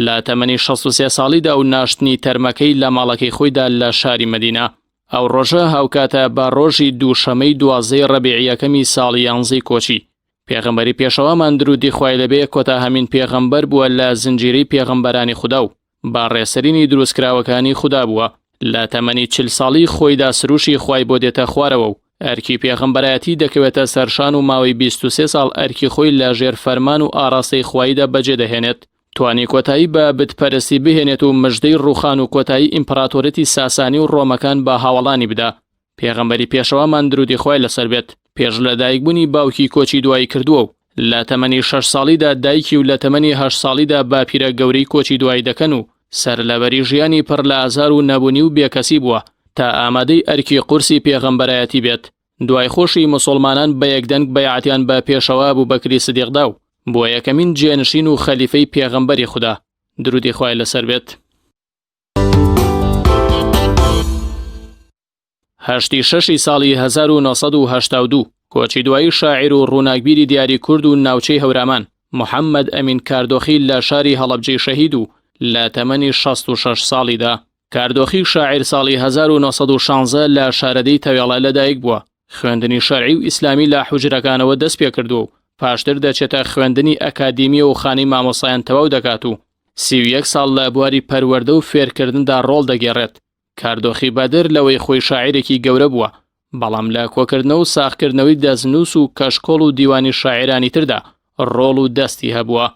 لە تەمەنی 63 ساڵیدا و ناشتنی تەرمەکەی لە ماڵەکەی خۆیدا لە شاری مەدینە. ئەو ڕۆژە هاوکاتە بە ڕۆژی دووشەمەی 12 ڕەبیعیەکەمی ساڵی 11 کۆچی پێغەمبەری پێشەوامان درودی خوای لەبێ کۆتا هەمین پێغەمبەر بووە لە زنجیرەی پێغەمبەرانی خودا و با ڕێسەرینی دروستکراوەکانی خوددا بووە لە تەمەنی 40 ساڵی خۆیدا سروشی خوای بۆ دێتە خوارەوە و ئەرکی پێغەمبەرایەتی دەکەوێتە سەرشان و ماوەی 23 ساڵ ئەرکی خۆی لە ژێر فەرمان و ئاراستەی خوایدا بەجێ دەهێنێت توانی کۆتایی بە بتپەرستی بهێنێت و مژدەی ڕوخان و کۆتایی ئیمپراتۆرەتی ساسانی و ڕۆمەکان بە هاوڵانی بدا پێغەمبەری پێشەوامان درودی خوای لەسەر بێت پێش لە دایکبوونی باوکی کۆچی دوایی کردووە و لە تەمەنی 6 ساڵیدا دایکی و لە تەمەنی 8 ساڵیدا باپیرە گەورەی کۆچی دوایی دەکەن و سەرلەبەری ژیانی پڕ لە ئازار و نەبوونی و بێکەسی بووە تا ئامادەی ئەرکی قورسی پێغەمبەرایەتی بێت دوای خۆشی مسلمانان بە یەکدەنگ بەیعەتیان بە پێشەوا ئەبوبەکری سیدیقدا و بۆ یەکەمین جێنشین و خەلیفەی پێغەمبەری خوددا درودی خوای لەسەر بێت. 86 ساڵی 1982 کۆچی دوایی شاعیر و ڕووناکبیری دیاری کورد و ناوچەی هەورامان محەممەد ئەمین کاردۆخی لە شاری هەڵەبجەی شەهید و لە تەمەنی 66 ساڵیدا کاردۆخی شاعیر ساڵی 1916 لە شارەدەی تەوێڵە لەدایک بووە خوێندنی شەرعی و ئیسلامی لە حوجرەکانەوە دەست پێ کردو و پاشتر دەچێتە خوێندنی ئەکادیمی و خانی مامۆسایان تەواو دەکات و 31 ساڵ لە بواری پەروەردە و فێرکردندا ڕۆڵ دەگێڕێت کاردۆخی بەدر لەوەی خۆی شاعیرێکی گەورە بووە بەڵام لە کۆکردنەوە و ساختکردنەوەی دەستنووس و کەشکۆڵ و دیوانی شاعیرانی تردا ڕۆڵ و دەستی هەبووە.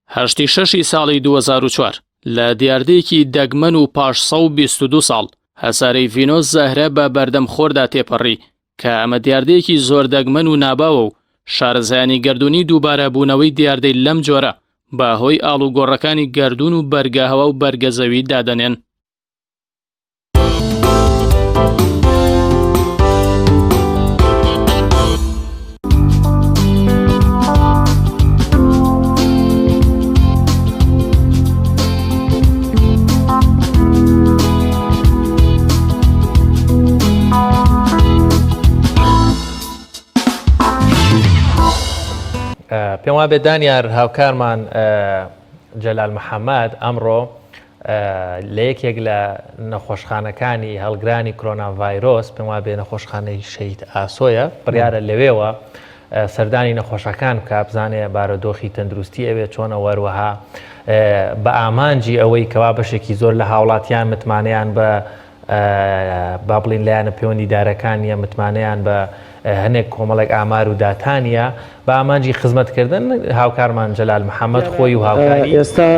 86 ساڵی 2004 لە دیاردەیەکی دەگمەن و پاش 122 ساڵ هەسارەی ڤینۆس زەهرە بە بەردەم خۆردا تێپەڕی کە ئەمە دیاردەیەکی زۆر دەگمەن و ناباوە و شارەزایانی گەردوونی دووبارە بوونەوەی دیاردەی لەم جۆرە بە هۆی ئاڵوگۆڕەکانی گەردوون و بەرگەهەوە و بەرگەزەوی دادەنێن. پێم وا بێ دانیار هاوکارمان جەلال محەممەد ئەمڕۆ لە یەکێک لە نەخۆشخانەکانی هەڵگرانی کۆرۆنا ڤایرۆس پێم وا بێ نەخۆشخانەی شەهید ئاسۆیە بڕیارە لەوێوە سەردانی نەخۆشەکان بکە بزانێ بارەدۆخی تەندروستی ئەوێ چۆنە وەروەها بە ئامانجی ئەوەی کەوا بەشێکی زۆر لە هاوڵاتیان متمانەیان بە با بڵین لایەنە پەیوەندی دارەکانیە متمانەیان بە هەنێک کۆمەڵێک ئامار و داتانیە بە ئامانجی خزمەتکردن هاوکارمان جەلال محەممەد خۆی و هاوکاری ئێستا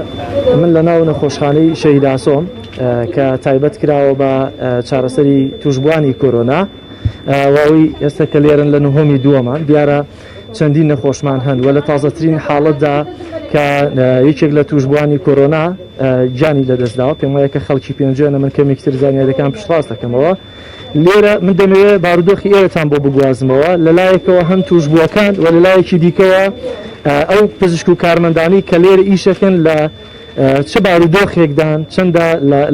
من لە ناو نەخۆشخانەی شەهید ئاسۆم کە تایبەت کراوە بە چارەسەری توشبوانی کۆرۆنا واوی ئێستا کە لێرن لە نهۆمی دووەمان دیارە چەندین نەخۆشمان هەن و لە تازەترین حاڵەتدا کە یەکێک لە توشبوانی کۆرۆنا جانی لەدەستداوە پێم وایە کە خەڵکی پێنجێنە من کەمێکتر زانیاریەکان پشتڕاست دەکەمەوە لێرە من دەمەوێت بارودۆخی ئێوەتان بۆ بگوازمەوە لەلایەکەوە هەم توشبووەکان و لەلایەکی دیکەوە ئەو پزیشک و کارمەندانی کە لێرە ئیشەکەن لە چه بارودۆخێکدان چەندە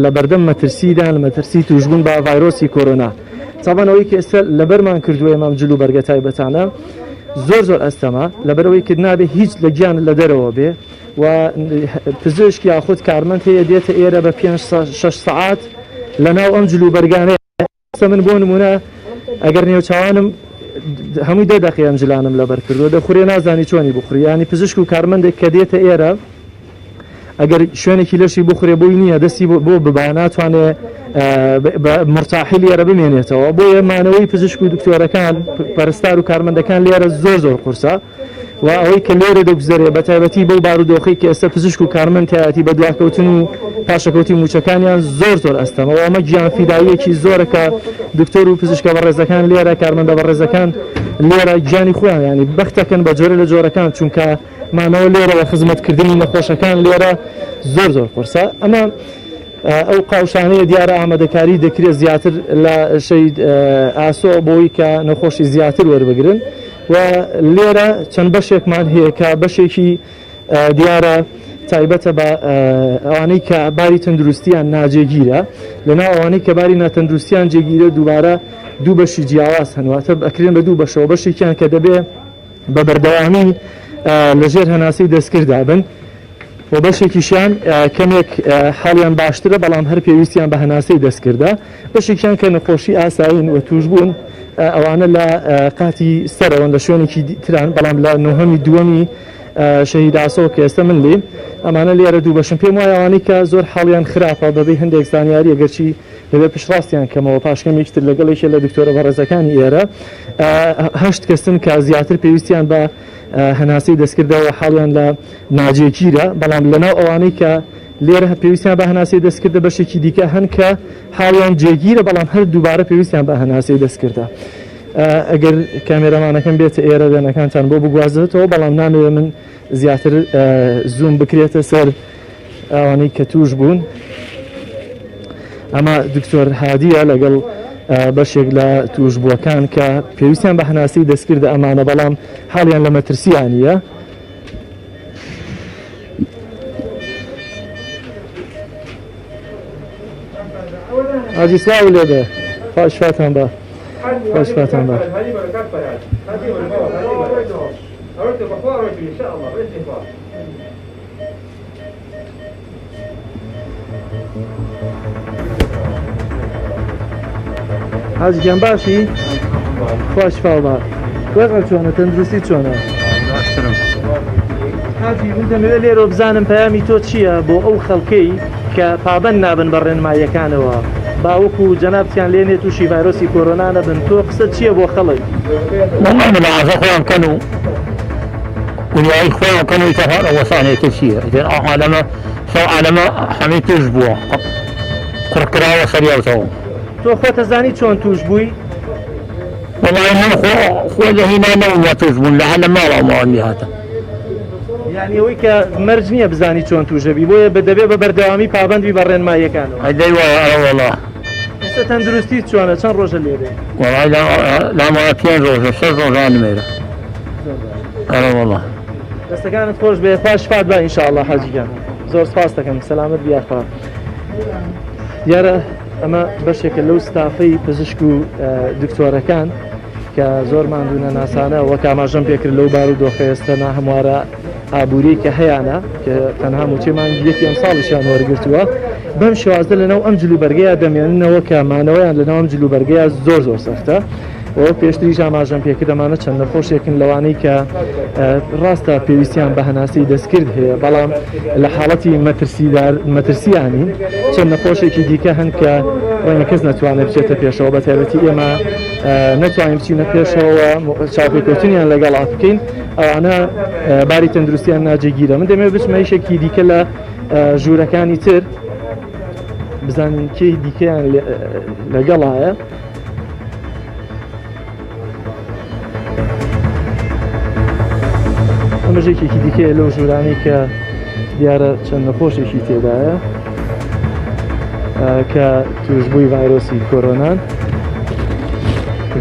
لە بەردەم مەترسیدان لە مەترسی توشبوون بە ڤایرۆسی کۆرۆنا چاوانەوەی کە ئێستا لەبەرمان کردووە ئێمەم جلو بەرگە تایبەتانە زۆر ئەستەما لەبەرەوەی کرد نابێ هیچ لە گیان لە دەرەوە بێ و پزیشکی یاخود کارمەند هەیە دێتە ئێرە بە 5-6 سەعات لە ناو ئەم جلو بەرگانەیە من بۆ نمونە ئەگەر نێوچوانم هەمووی 10 دقیقەم جلانم لەبەر کردووە دەخورێ نازانی چۆنی بخوری ینی پزیشک و کارمەندێک کە دێتە ئێرە ئەگەر شوێنێکی لەشی بخورێ بۆی نییە دەستی بۆ ببا ناتوانێ مرتاحی لێرە بمێنێتەوە بۆ ئێمانەوەی پزیشک و دکتۆرەکان پەرستار و کارمەندەکان لێرە زۆر قورسە و ئەوەی کە لێرە دەگوزارێ بە تایبەتی بەو بارودۆخی کە ئێستا پزیشک و کارمەند تایەتی بە دواکەوتن و پاشەکەوتی موچەکانیان زۆر ئەستەمەوە ئەمە گیانفیداییەکی زۆرە کە دکتۆر و پزیشکە بەڕێزەکان لێرە کارمەندە بەڕێزەکان لێرە گیانی خۆیان ینی بەختەکەن بە جۆرە لە جۆرەکان چونکە مانەوە لێرە بە خزمەتکردنی نەخۆشەکان لێرە زۆر قورسە ئەمە ئەو قاوشانەیە دیارە ئامادەکاری دەکرێت زیاتر لە شەهید ئاسۆ بۆی کە نەخۆشی زیاتر وەربگرن و لێرە چەند بەشێکمان هەیە کە بەشێکی دیارە تایبەتە بە ئەوانەی کە باری تەندروستیان ناجێگیرە لەناو ئەوانەی کە باری ناتەندروستیان جێگیرە دووبارە دوو بەشی جیاواز هەنواتە ئەکرێن بە دوو بەشەوە بەشێکیان کە دەبێ بە بەردەوامی لەژێر هەناسەی دەستکردا بن و بەشێکیشیان کەمێک حاڵیان باشترە بەڵام هەر پێویستیان بە هەناسەی دەستکردا بەشێکیان کە نەخۆشی ئاساین و توشبوون ئەوانە لە قاتی سەرەوەن لە شوێنێکی تران بەڵام لە نۆهەمی دووەمی شەهیداسۆ کە ئێستا من لێ ئەمانە لێرە دوو بەشم پێم وایە ئەوانەی کە زۆر حاڵیان خراپە بەبێ هەندێک زانیاری ئەگەرچی دەبێت پشتڕاستیان کەمەوە پاشکەمێکتر لەگەڵێکە لە دکتۆرە بەڕێزەکانی ئێرە 8 کەسن کە زیاتر پێویستیان بە هەناسەی دەستکردەوە حاڵیان لە ناجێگیرە بەڵام لەناو ئەوانەی کە لێرە پێویستیان بە هەناسەی دەستکردە بەشێکی دیکە هەن کە حاڵیان جێگیرە بەڵام هەر دووبارە پێویستیان بە هەناسەی دەستکردە ئەگەر کامێرەمانەکەم بێتە ئێرە وێنەکانتان بۆ بگوازێتەوە بەڵام نامەوێت من زیاتر زوم بکرێتە سەر ئەوانەی کە توش بوون ئەمە دکتۆر هادیە لەگەڵ بەشێک لە توشبووەکان کە پێویستیان بە هەناسەی دەستکردە ئەمانە بەڵام حاڵیان لە مەترسیانە حاجی سلااو لێبێ خۆشفاتان بە خۆشفاتان بە حاجیان باشی خۆشفاو بە وەقە چۆنە تەندروستی چۆنە حاجی من دەمەوێت لێرە بزانم پەیامی تۆ چییە بۆ ئەو خەڵکەی کە پابەند نابن بە ڕێنماییەکانەوە باوەکو جەنابتیان لێنێ تووشی ڤایرۆسی کۆرۆنا نەبن تۆ قسە چییە بۆ خەڵک مەڵازە خۆیان کەن و ونیایی خۆیان کەن و تەفاڕ وەسانێکی چییە عالەمە سەو عالەمە هەمووی توش بووە قڕکراوە سەریاوتەوە تۆ خۆتەزانی چۆن توش بووی وڵای من خۆ لە هینانەوە توش بوون لە هەلە ماڵەوەماوەنی هاتە یعنی ئەوەی کە مەرج نییە بزانی چۆن توژەبی بۆیە بەدەبێ بە بەردەوامی پابندی بە ڕێنماییەکانەوە ئەدەی وایە ئەوەڵا ئێستا تەندروستی چۆنە چەند ڕۆژە لێرێ وڵای لامانە 5 ڕۆژە 6 ڕۆژان نمێرە ئەوەڵا دەستەکانت خۆش بێ پاشفات بە ئینشاءڵڵا حاجیگان زۆر سپاس دەکەم سەلامت بیاخوا دیارە ئەمە بەشێکە لەو ستافەی پزیشک و دکتۆرەکان کە زۆر ماندوونە ناسانە وەک ئاماژەم پێکرد لەو بار و دۆخە ئێستا هەموارە ئابووری کە هەیەە کە تەنها موچێمان یەکی ئەم ساڵیشیان وەرگرتووە بەم شێوازدە لەناو ئەم جلوبەرگەیە دەمێننەوە کە مانەوەیان لەناو ئەم جلوبەرگەیە زۆر سەختە ئەوە پێشتریش ئاماژەم پێکرد دەمانە چەند نەخۆشێکن لەوانەی کە ڕاستە پێویستیان بە هەناسەی دەستکرد هەیە بەڵام لە حاڵەتی مەترسیانی چەند نەخۆشێکی دیکە هەن کە کەس نەتوانێت بچێتە پێشەوە بە تایبەتی ئێمە نەتوانین بچینە پێشەوە چاپێکوتنیان لەگەڵا بکەین ئەوانە باری تەندروستیان ناجێگیرە من دەمێت بچمە یشێکی دیکە لە ژوورەکانی تر بزانین کێی دیکەیان لەگەڵایە ئەمەژێکێکی دیکەیە لەو ژوورانی کە دیارە چەند نەخۆشێکی تێدایە کە توشبووی ڤایرۆسی کۆرۆنان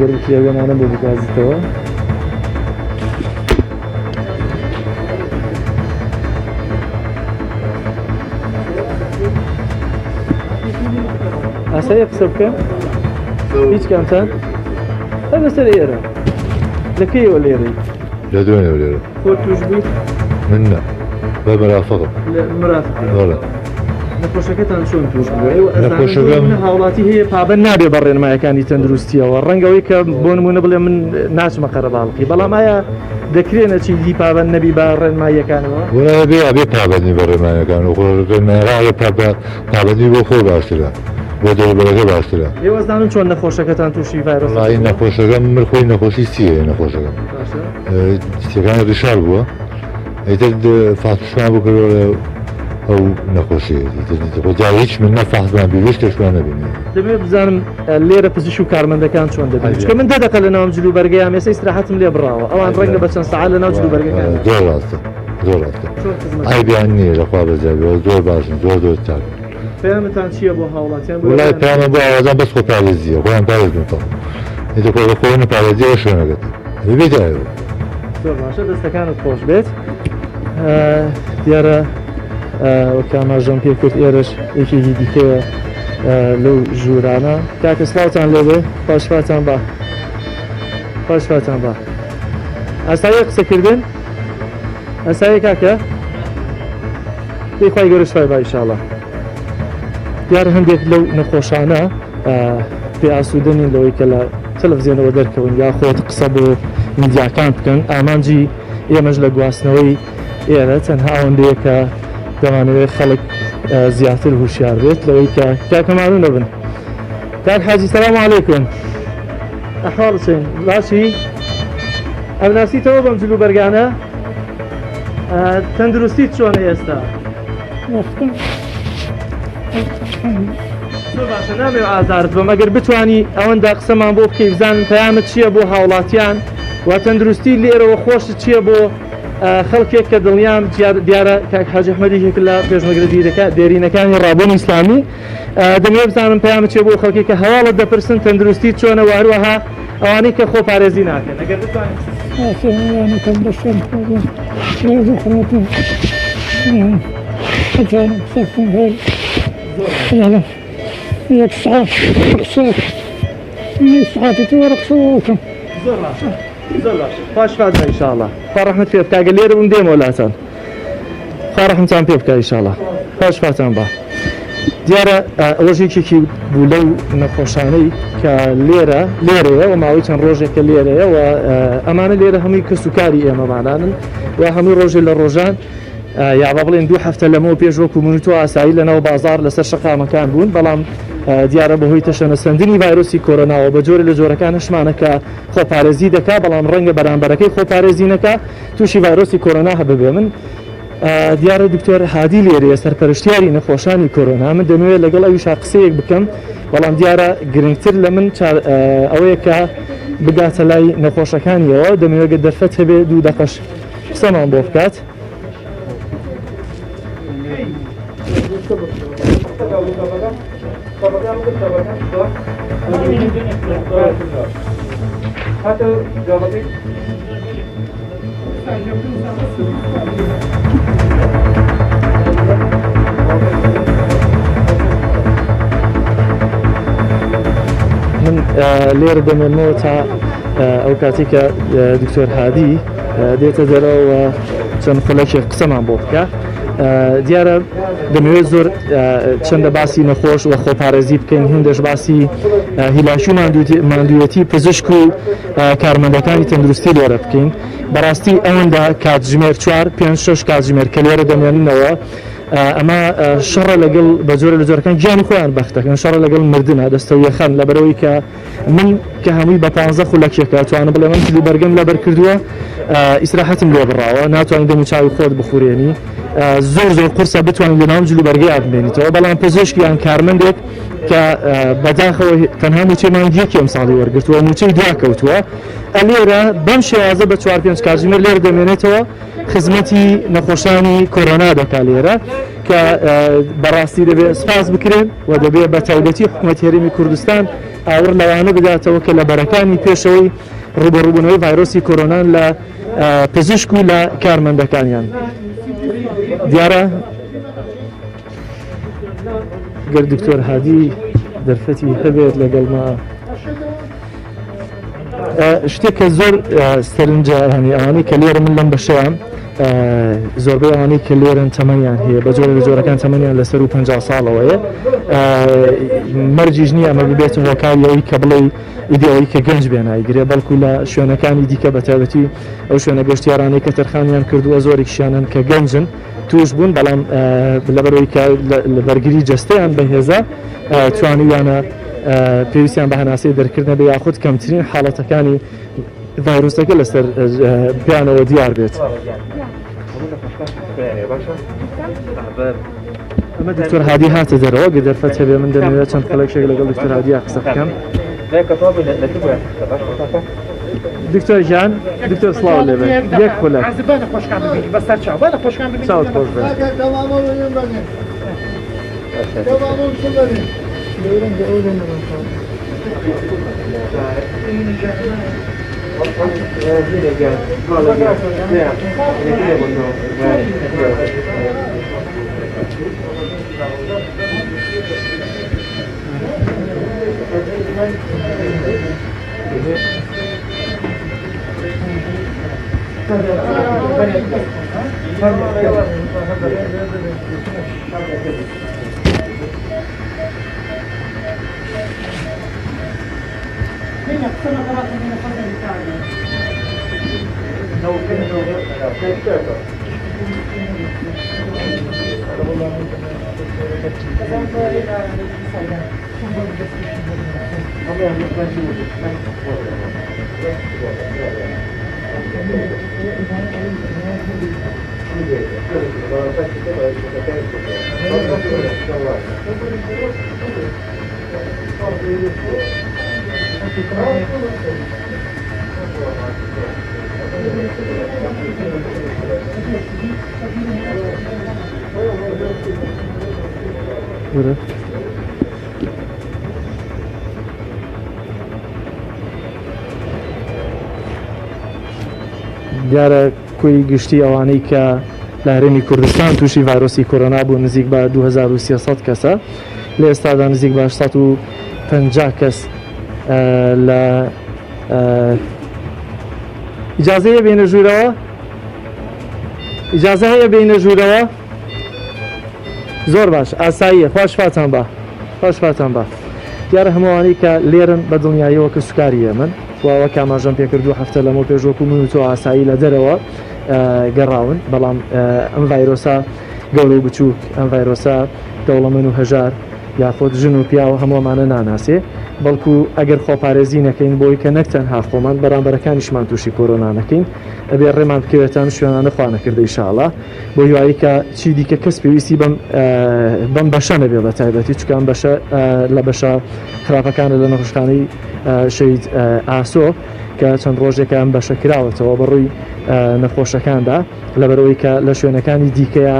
گەر وێنانە بۆ بگازیتەوە ئاسایە قسە بکەم هیچ کامتان هەر بەسەر ئێرە لەکەیەوە لێرەی لە دوێنێ لێرە خۆ توشبووی من نە بە مرافقم مرافق نەخۆشەکەتان چۆن توش بووە هاوڵاتی هەیە پابەند نابێ بە ڕێنمایەکانی تەندروستیەوە ڕەنگەوەی کە بۆ نمونە بڵێ من ناچمە قەرەباڵقی بەڵام ئایا دەکرێنە چی دی پابەند نەبی بە ڕێنماییەکانەوە بێ ئەبێ پابەندی بە ڕێنماییەکان و ڕێنماییە پابەندی بۆ خۆ باشترە بۆ دەوروبەرەکە باشترە ئێوەزانن چۆن نەخۆشەکەتان تووشی ڤایرۆس وڵای نەخۆشەکەم من خۆی نەخۆشی سیە نەخۆشەکەم شتەکانی ڕیشار بووە ئەیتر فاتشمان بۆ کردەوە ئەو نەخۆشی جا هیچ من نەفەحزمان بیرش کەشمان نەبینێ دەبێت بزانم لێرە پزیشک و کارمەندەکان چۆن دەبێت چکە من دەدەکە لە ناوم جلوبەرگەیان ئێستا ئیستراحەتم لێ بڕاوە ئەوان ڕەنگە بە چەند سەعات لە ناو جلوبەرگەکان زۆر ڕاستە زۆر ڕاستە ئایبیان نییە لەخوا بەجێبەوە زۆر باشن زۆر چاک پەیامتان چییە بۆ هاوڵاتیان وڵای پەیامە بۆ ئاوازان بەس خۆ پارێزیە خۆیان پارێزنەوە ئیتر خۆیان پارێزیەوە شوێنەکەتە بێت ئایەوە زۆر باشە دەستەکانت خۆش بێت دیارە ئەماژەم پێ کرد ئێرەش یەکێکی دیکەیە لەو ژوورانە کاکە سلااوتان لێبێ پاشفاتان بە پاشفاتان بە ئاسایە قسەکردن ئەسایە کاکە پێی گەورەش فای بە ئینشاڵڵا دیارە هەندێک لەو نەخۆشانە پێ ئاسوودەنین لەوەی کە لە تەلەڤیزیۆنەوە دەرکەون یا خۆت قسە بۆ میدیاکان بکەن ئامانجی ئێمەش لە گواستنەوەی ئێرە تەنها ئەوەندەیە کە دەمانەوێت خەڵک زیاتر هوشیار بێت لەوەی کە کاکەمانون دەبن. کاک حاجی سەلام عەلەیکوم. ئەحواڵ چێن؟ باشی؟ ئەم ناسیتەوە بەم جلو بەرگانە؟ تەندروستیت چۆنە ئێستا؟ زۆر باشە، نامەوێت ئازارت بم. ئەگەر بتوانی ئەوەندا قسەمان بۆ بکەی بزانم پەیامت چییە بۆ هاوڵاتیان و تەندروستی لێرەوە خۆشت چییە بۆ خەڵکێک کە دڵنیام دیارە کاک حاجی ئەحمەدی یەک لە پێشمەرگە دێرینەکانی ڕابوونی ئیسلامی دەمەوێت بزانم پەیامت چییە بۆ خەڵکێک کە هەواڵت دەپرسن تەندروستی چۆنە و هەروەها ئەوانەی کە خۆپارێزی ناکەن. ئەگەر بتوانیت یک ساعت ورقصوكم زۆر باشە، زۆر باشە. خوا شفات بە ئینشاءڵڵا. خوا ڕەحمەت پێ بکات. ئەگەر لێرە بووم دێمە وڵاتان. خوا ڕەحمەتان پێ بکات ئینشاءڵڵا. خوا شفاتان بە. دیارە ڕۆژێکێکی بوو لەو نەخۆشانەی کە لێرەیە و ماوەی چەند ڕۆژێکە لێرەیە و ئەمانە لێرە هەمووی کەسوکاری ئێمەمانانن و هەمووی ڕۆژێ لە ڕۆژان یا با بڵێن 2 هەفتە لەمەوە پێش وەکو منوتۆ ئاسایی لەناو بازار لەسەر شەقامەکان بوون، بەڵام دیارە بەهۆی تەشەنەسەندنی ڤایرۆسی کۆرۆناوە بە جۆرە لە جۆرەکانشمانە کە خۆپارێزی دەکا، بەڵام ڕەنگە بەرامبەرەکەی خۆپارێزی نەکا تووشی ڤایرۆسی کۆرۆنا هەببێ. من دیارە دکتۆر هادی لێرەیە سەرپەرشتیاری نەخۆشانی کۆرۆنا، من دەمەوێت لەگەڵ ئەویش قسەیەک بکەم، بەڵام دیارە گرنگتر لە من ئەوەیە کە بگاتە لای نەخۆشەکانیەوە، دەمەوێت دەرفەت هەبێ 2 دقەش قسەمان بۆ بکات. من لێرە دەمێنەوە تا ئەو کاتی کە دکتۆر هادی دێتە دەرەوە چەند خولەکێک قسەمان بۆ بکە. دیارە دەمەوێت زۆر چەندە باسی نەخۆش و خۆپارێزی بکەین، هێندەش باسی هیلاشی و ماندوویەتی پزیشک و کارمەندەکانی تەندروستی لێرە بکەین. بەڕاستی ئەوەندا کاتژمێر 4-5-6 کاتژمێر کە لێرە دەمێنینەوە، ئەمە شەڕە لەگەڵ بە جۆرە لە جۆرەکان گیانی خۆیان بەختەکەن، شەڕە لەگەڵ مردنە دەستەویەخەن، لەبەرەوەی کە من کە هەمووی بە 15 خولەکێکە توانم بڵێ من کلی بەرگەم لەبەر کردووە، ئیسراحەتم لێ بڕاوە، ناتوانین دەم و چاوی خۆت بخورێنی، زۆر قورسە بتوانین لە ناو جلو بەرگەی بمێنیتەوە، بەڵام پزیشک یان کارمەندێک کە بەداخەوە تەنها موچەی مانگیەکی ئەم ساڵی وەرگرتووە، موچەی دواکەوتووە، ئەلێرە بەم شێوازە بە 4-5 کاتژمێر لێرە دەمێنێتەوە، خزمەتی نەخۆشانی کۆرۆنا دەکا لێرە کە بەڕاستی دەبێت سپاس بکرێن و دەبێت بە تایبەتی حکوومەت هێرمی کوردستان ئاور لەوانە بداتەوە کە لە بەرەکانی پێشەوەی ڕوبەڕووبوونەوەی ڤایرۆسی کۆرۆنان لە پزیشک و لە کارمەندەکانیان. دیارە گەر دکتۆر هادی دەرفەتی هەبێت لەگەڵما شتێک کە زۆر سەرنجە ئەوانەی کە لێرە من لەم بەشەیان زۆربەی ئەوانەی کە لێرن تەمەنیان هەیە بە جۆرە لە جۆرەکان تەمەنیان لەسەر و 50 ساڵەوەیە، مەرجیش نییە ئەمە ببێتن هۆکاریەوەی کە بڵێ ئیدێەوەی کە گەنج بێنایگرێ، بەڵکو لە شوێنەکانی دیکە بە تایبەتی ئەو شوێنە گەشتیارانەی کە تەرخانیان کردووە زۆرێکشیانن کە گەنجن توش بوون، بەڵام لەبەرەوەی کە لە بەرگری جەستەیان بەهێزە توانیویانە پێویستیان بە هەناسەی دەرکردنە بە یاخود کەمترین حاڵەتەکانی ڤایرۆسەکە لەسەر پیانەوە دیار بێت. ئەمە دکتۆر هادی هاتە دەرەوە گە دەرفەت هەبێ، من دەمەوێت چەند کەڵێکێک لەگەڵ دکتۆر هادی قسە بکەم. دکتۆر جان، دکتۆر سڵاو لێبێ یەک خولەک چاوت خۆش بێت. دیارە کوی گشتی ئەوانەی کە لە هەرێمی کوردستان تووشی ڤایرۆسی کۆرۆنا بوو نزیک بە 2300 کەسە لە ئێستادا نزیک بە 150 کەس لە ئیجازە هەیە بێنە ژوورەوە ئیجازە هەیە بێنە ژوورەوە زۆر باش ئاساییە خۆشفاتان بە خۆشفاتان بە دیارە هەمووانەی کە لێرن بە دڵنیاییەوە کە سوکاریە من وەوە کاماژەم پێکردو هەفتە لەمە پێشوەکو من و تۆ ئاسایی لە دەرەوە گەڕاون بەڵام ئەم ڤایرۆسە گەورە و بچووک ئەم ڤایرۆسە دەوڵەمەند و هەژار یاخۆت ژن و پیاوە هەمووەمانە ناناسێ بەڵکو ئەگەر خۆپارێزی نەکەین بۆی کە نەک تەنها خۆمان بەرامبەرەکانیشمان تووشی کۆرۆنا نەکەین ئەبێ ڕێمان بکەوێتەن شوێنانە خوا نەکردە ئینشاءڵڵا بۆ هیوایی کە چی دیکە کەس پێویستی بەم بەشە نەبێ بە تایبەتی چکان بەشە لە بەشە خراپەکانە لە نەخۆشخانەی شەید ئاسۆ کە چەند ڕۆژێکە ئەم بەشە کراوەتەوە بەڕووی نەخۆشەکاندا لەبەرەوەی کە لە شوێنەکانی دیکەیە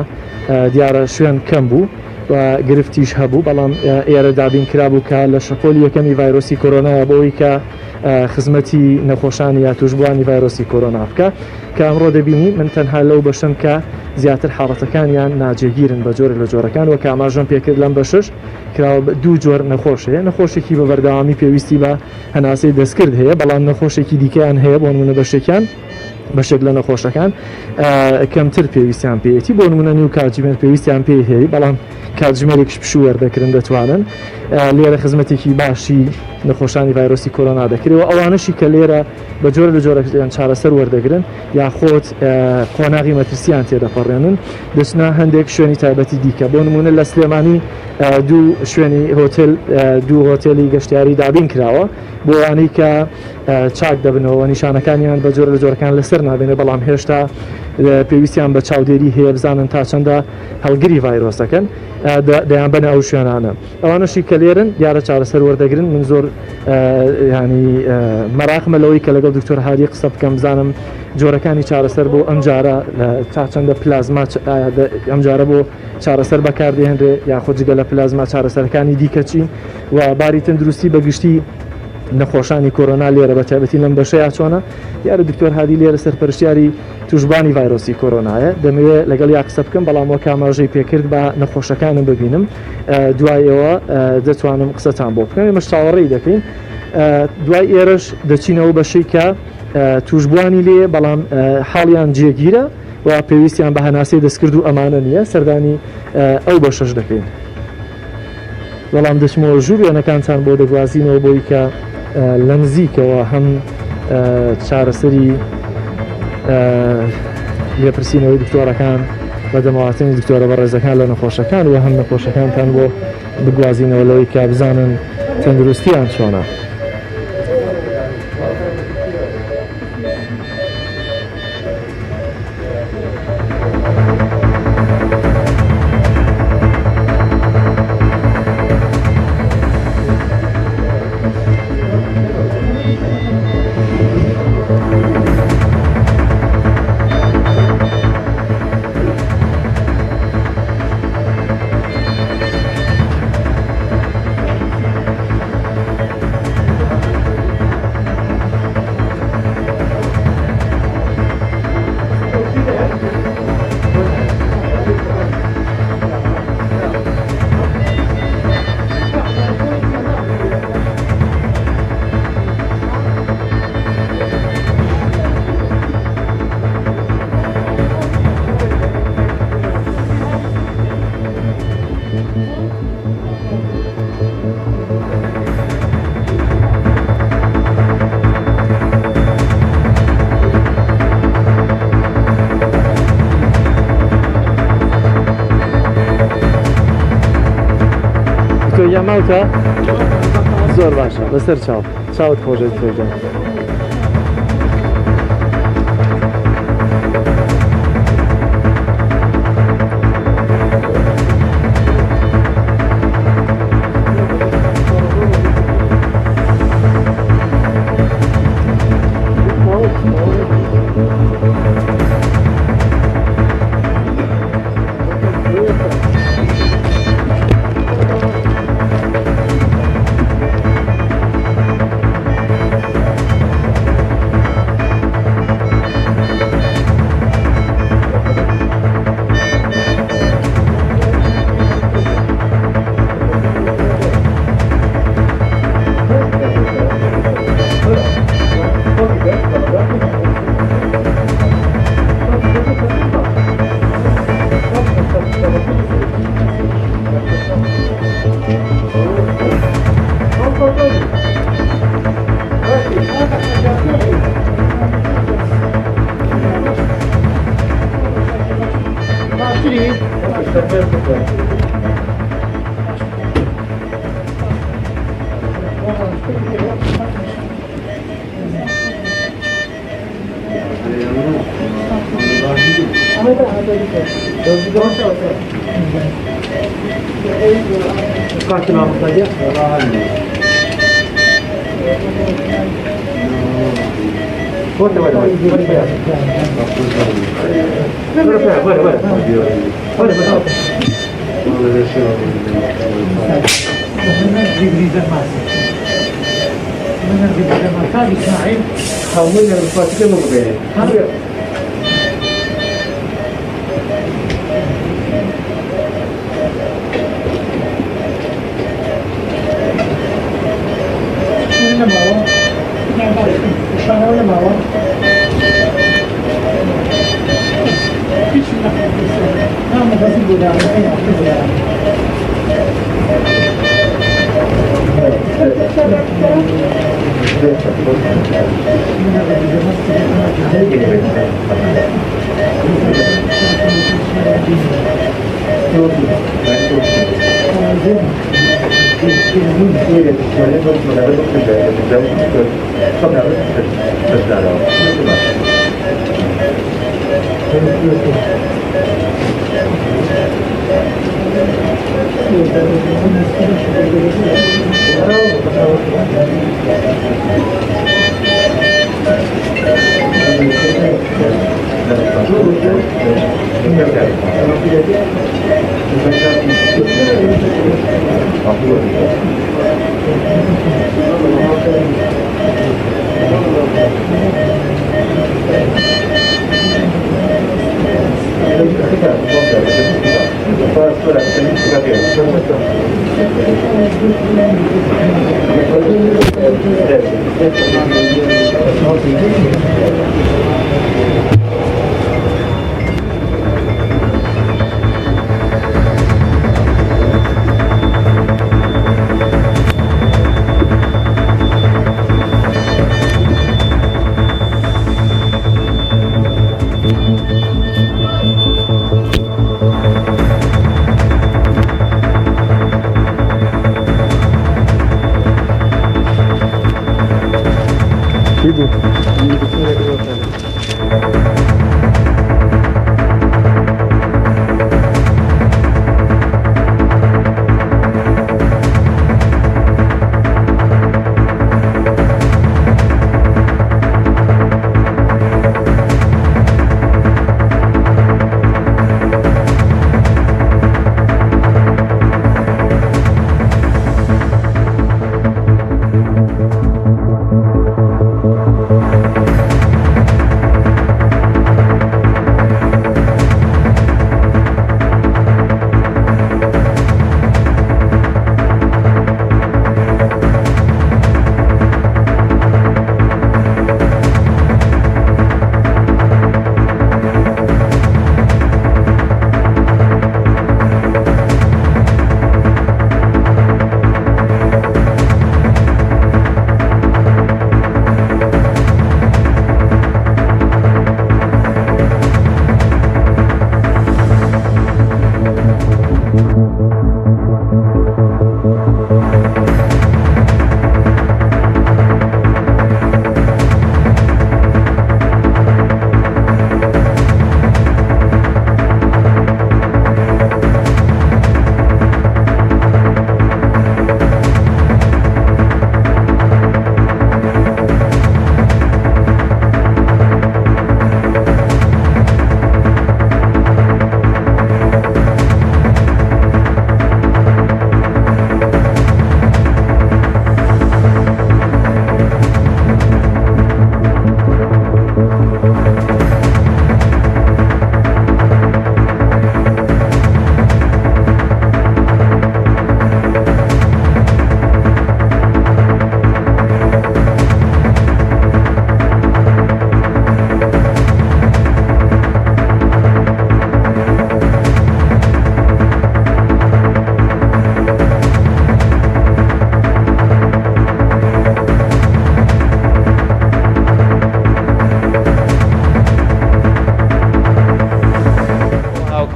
دیارە شوێن کەم بوو و گرفتیش هەبوو بەڵام ئێرە دابین کرابوو کە لە شەپۆلی یەکەمی ڤایرۆسی کۆرۆنایە بۆەوەی کە خزمەتی نەخۆشانی یا توشبوانی ڤایرۆسی کۆرۆنا بکە کە ئەمڕۆ دەبینی من تەنها لەو بەشم کە زیاتر حاڵەتەکانیان ناجێگیرن بە جۆرە لە جۆرەکان وە کاماژەم پێکرد لەم بەشش کراوە دوو جۆر نەخۆشەیە نەخۆشێکی بە بەردەوامی پێویستی بە هەناسەی دەستکرد هەیە بەڵام نەخۆشێکی دیکەیان هەیە بۆ نمونە بەشێکیان بەشێک لە نەخۆشەکان کەمتر پێویستیان پێێتی بۆ نمونە نیو کاتژمێر پێویستیان پێ هەیە بەڵام کاتژمێرێکش پشووەەر دەکردن دەتوانن لێرە خزمەتێکی باشی نەخۆشانی ڤایرۆسی کۆرۆنا دەکرێتەوە ئەوانشی کە لێرە بە جۆرە لە جۆرەیان چارەسەر وەردەگرن یاخۆت قۆناغی مەترسیان تێدەپەڕێنن دەچنە هەندێک شوێنی تایبەتی دیکە بۆ نمونە لە سلێمانی دوو شوێنی هۆتێل دوو هۆتێلی گەشتیاری دابین کراوە بۆ ئەوانەی کە چاک دەبنەوە نیشانەکانیان بە جۆرە لە جۆرەکان لەسەر نابێنێ بەڵام هێشتا پێویستیان بە چاودێری هەیە بزانن تا چەندە هەڵگری ڤایرۆسەکەن دەیان بنە ئەو شوێنانە ئەوانەشی کە لێرن دیارە چارەسەر وەردەگرن من زۆر ینی مەراقمە لەوەی کە لەگەڵ دکتۆر هادی قسە بکەم بزانم جۆرەکانی چارەسەر بۆ ئەم جارە تا چەندە پلازما ئەم جارە بۆ چارەسەر بەکاردێنرێ یاخۆ جگە لە پلازما چارەسەرەکانی دیکە چی و باری تەندروستی بەگشتی نەخۆشانی کۆرۆنا لێرە بە تایبەتی لەم بەشەیە چۆنە دیارە دکتۆر هادی لێرە سەرپەرشتیاری توشبانی ڤایرۆسی کۆرۆنایە دەمەوێت لەگەڵ یا قسە بکەم بەڵام وە کاماژەی پێکرد بە نەخۆشەکانم ببینم دوایەوە دەتوانم قسەتان بۆ بکەم ئێمە چاوەڕێی دەکەین دوای ئێرەش دەچینەوە بەشەی کە توشبوانی لێ بەڵام حاڵیان جێگیرە و پێویستیان بە هەناسەی دەستکرد و ئەمانە نییە سەردانی ئەو بەشەش دەکەین بەڵام دەچمەوە ژوورێنەکانتان بۆ دەگوازینەوە بۆی کە لە نزیکەوە هەم چارەسەری لێپرسینەوەی دکتۆرەکان بە دەمەواتنی دکتۆرە بە ڕێزەکان لە نەخۆشەکان و هەم نەخۆشەکانتان بۆ بگوازینەوە لەوەی کە بزانن تەندروستیان چۆنە. خۆشەویستیان ماوتە زۆر باشە لەسەر چاوت خۆشەویست خۆشەویست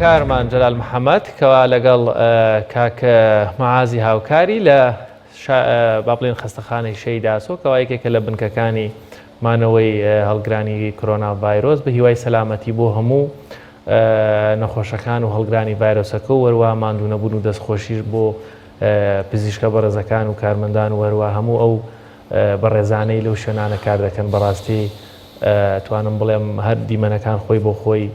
هاوکارمان جەلال محەممەد کەوا لەگەڵ کاکە مەعازی هاوکاری لە با بڵێن خەستەخانەی شەیداسۆ کەوا یەکێکە لە بنکەکانی مانەوەی هەڵگرانی کۆرۆنا ڤایرۆس بە هیوای سەلامەتی بۆ هەموو نەخۆشەکان و هەڵگرانی ڤایرۆسەکە و وەروە ماندوو نەبوون و دەستخۆشیش بۆ پزیشکە بەڕێزەکان و کارمەندان وەروە هەموو ئەو بەڕێزانەی لەو شوێنانە کار دەکەن بەڕاستی توانم بڵێم هەر دیمەنەکان خۆی بۆ خۆی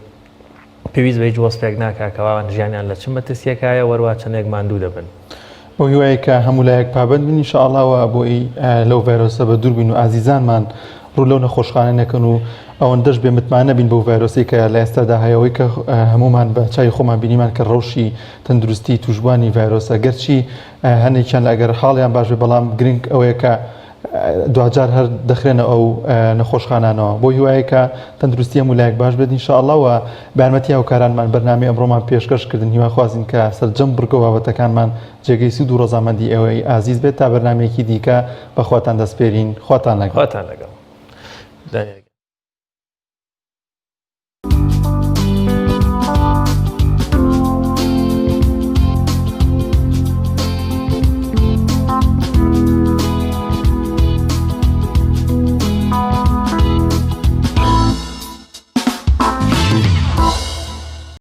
پێویست بە هیچ وەسفێک ناکاکەوان ژیانیان لە چ مەترسیەکایە وەروە چەندێک ماندوو دەبن بۆ هیوایە کە هەموو لایەک پابند بن ئینشاءڵڵاوە بۆی لەو ڤایرۆسە بە دوور بین و ئازیزانمان ڕوو لەو نەخۆشخانە نەکەن و ئەوەندەش بێ متمانە بین بۆ ڤایرۆسی کە لە ئێستادا هەیەوەی کە هەمومان بە چای خۆمان بینیمان کە ڕەوشی تەندروستی توشبوانی ڤایرۆسە گەرچی هەنێکیان لە ئەگەر حاڵیان باش بێ بەڵام گرنگ ئەوەیە کە دوجار هەر دەخرێنە ئەو نەخۆشخانانەوە بۆ هیوایە کە تەندروستی هەموو لایەک باش بێت ئینشاءڵڵاوە بارمەتی هاوکارانمان بەرنامەی ئەمڕۆمان پێشکەشکردن هیواخوازین کە سەرجەم بڕگە بابەتەکانمان جێگەی سود و ڕۆژامەندی ئەوەی ئازیز بێت تا بەرنامەیەکی دیکە بەخواتان دەسپێرین خواتان لەگەڵ.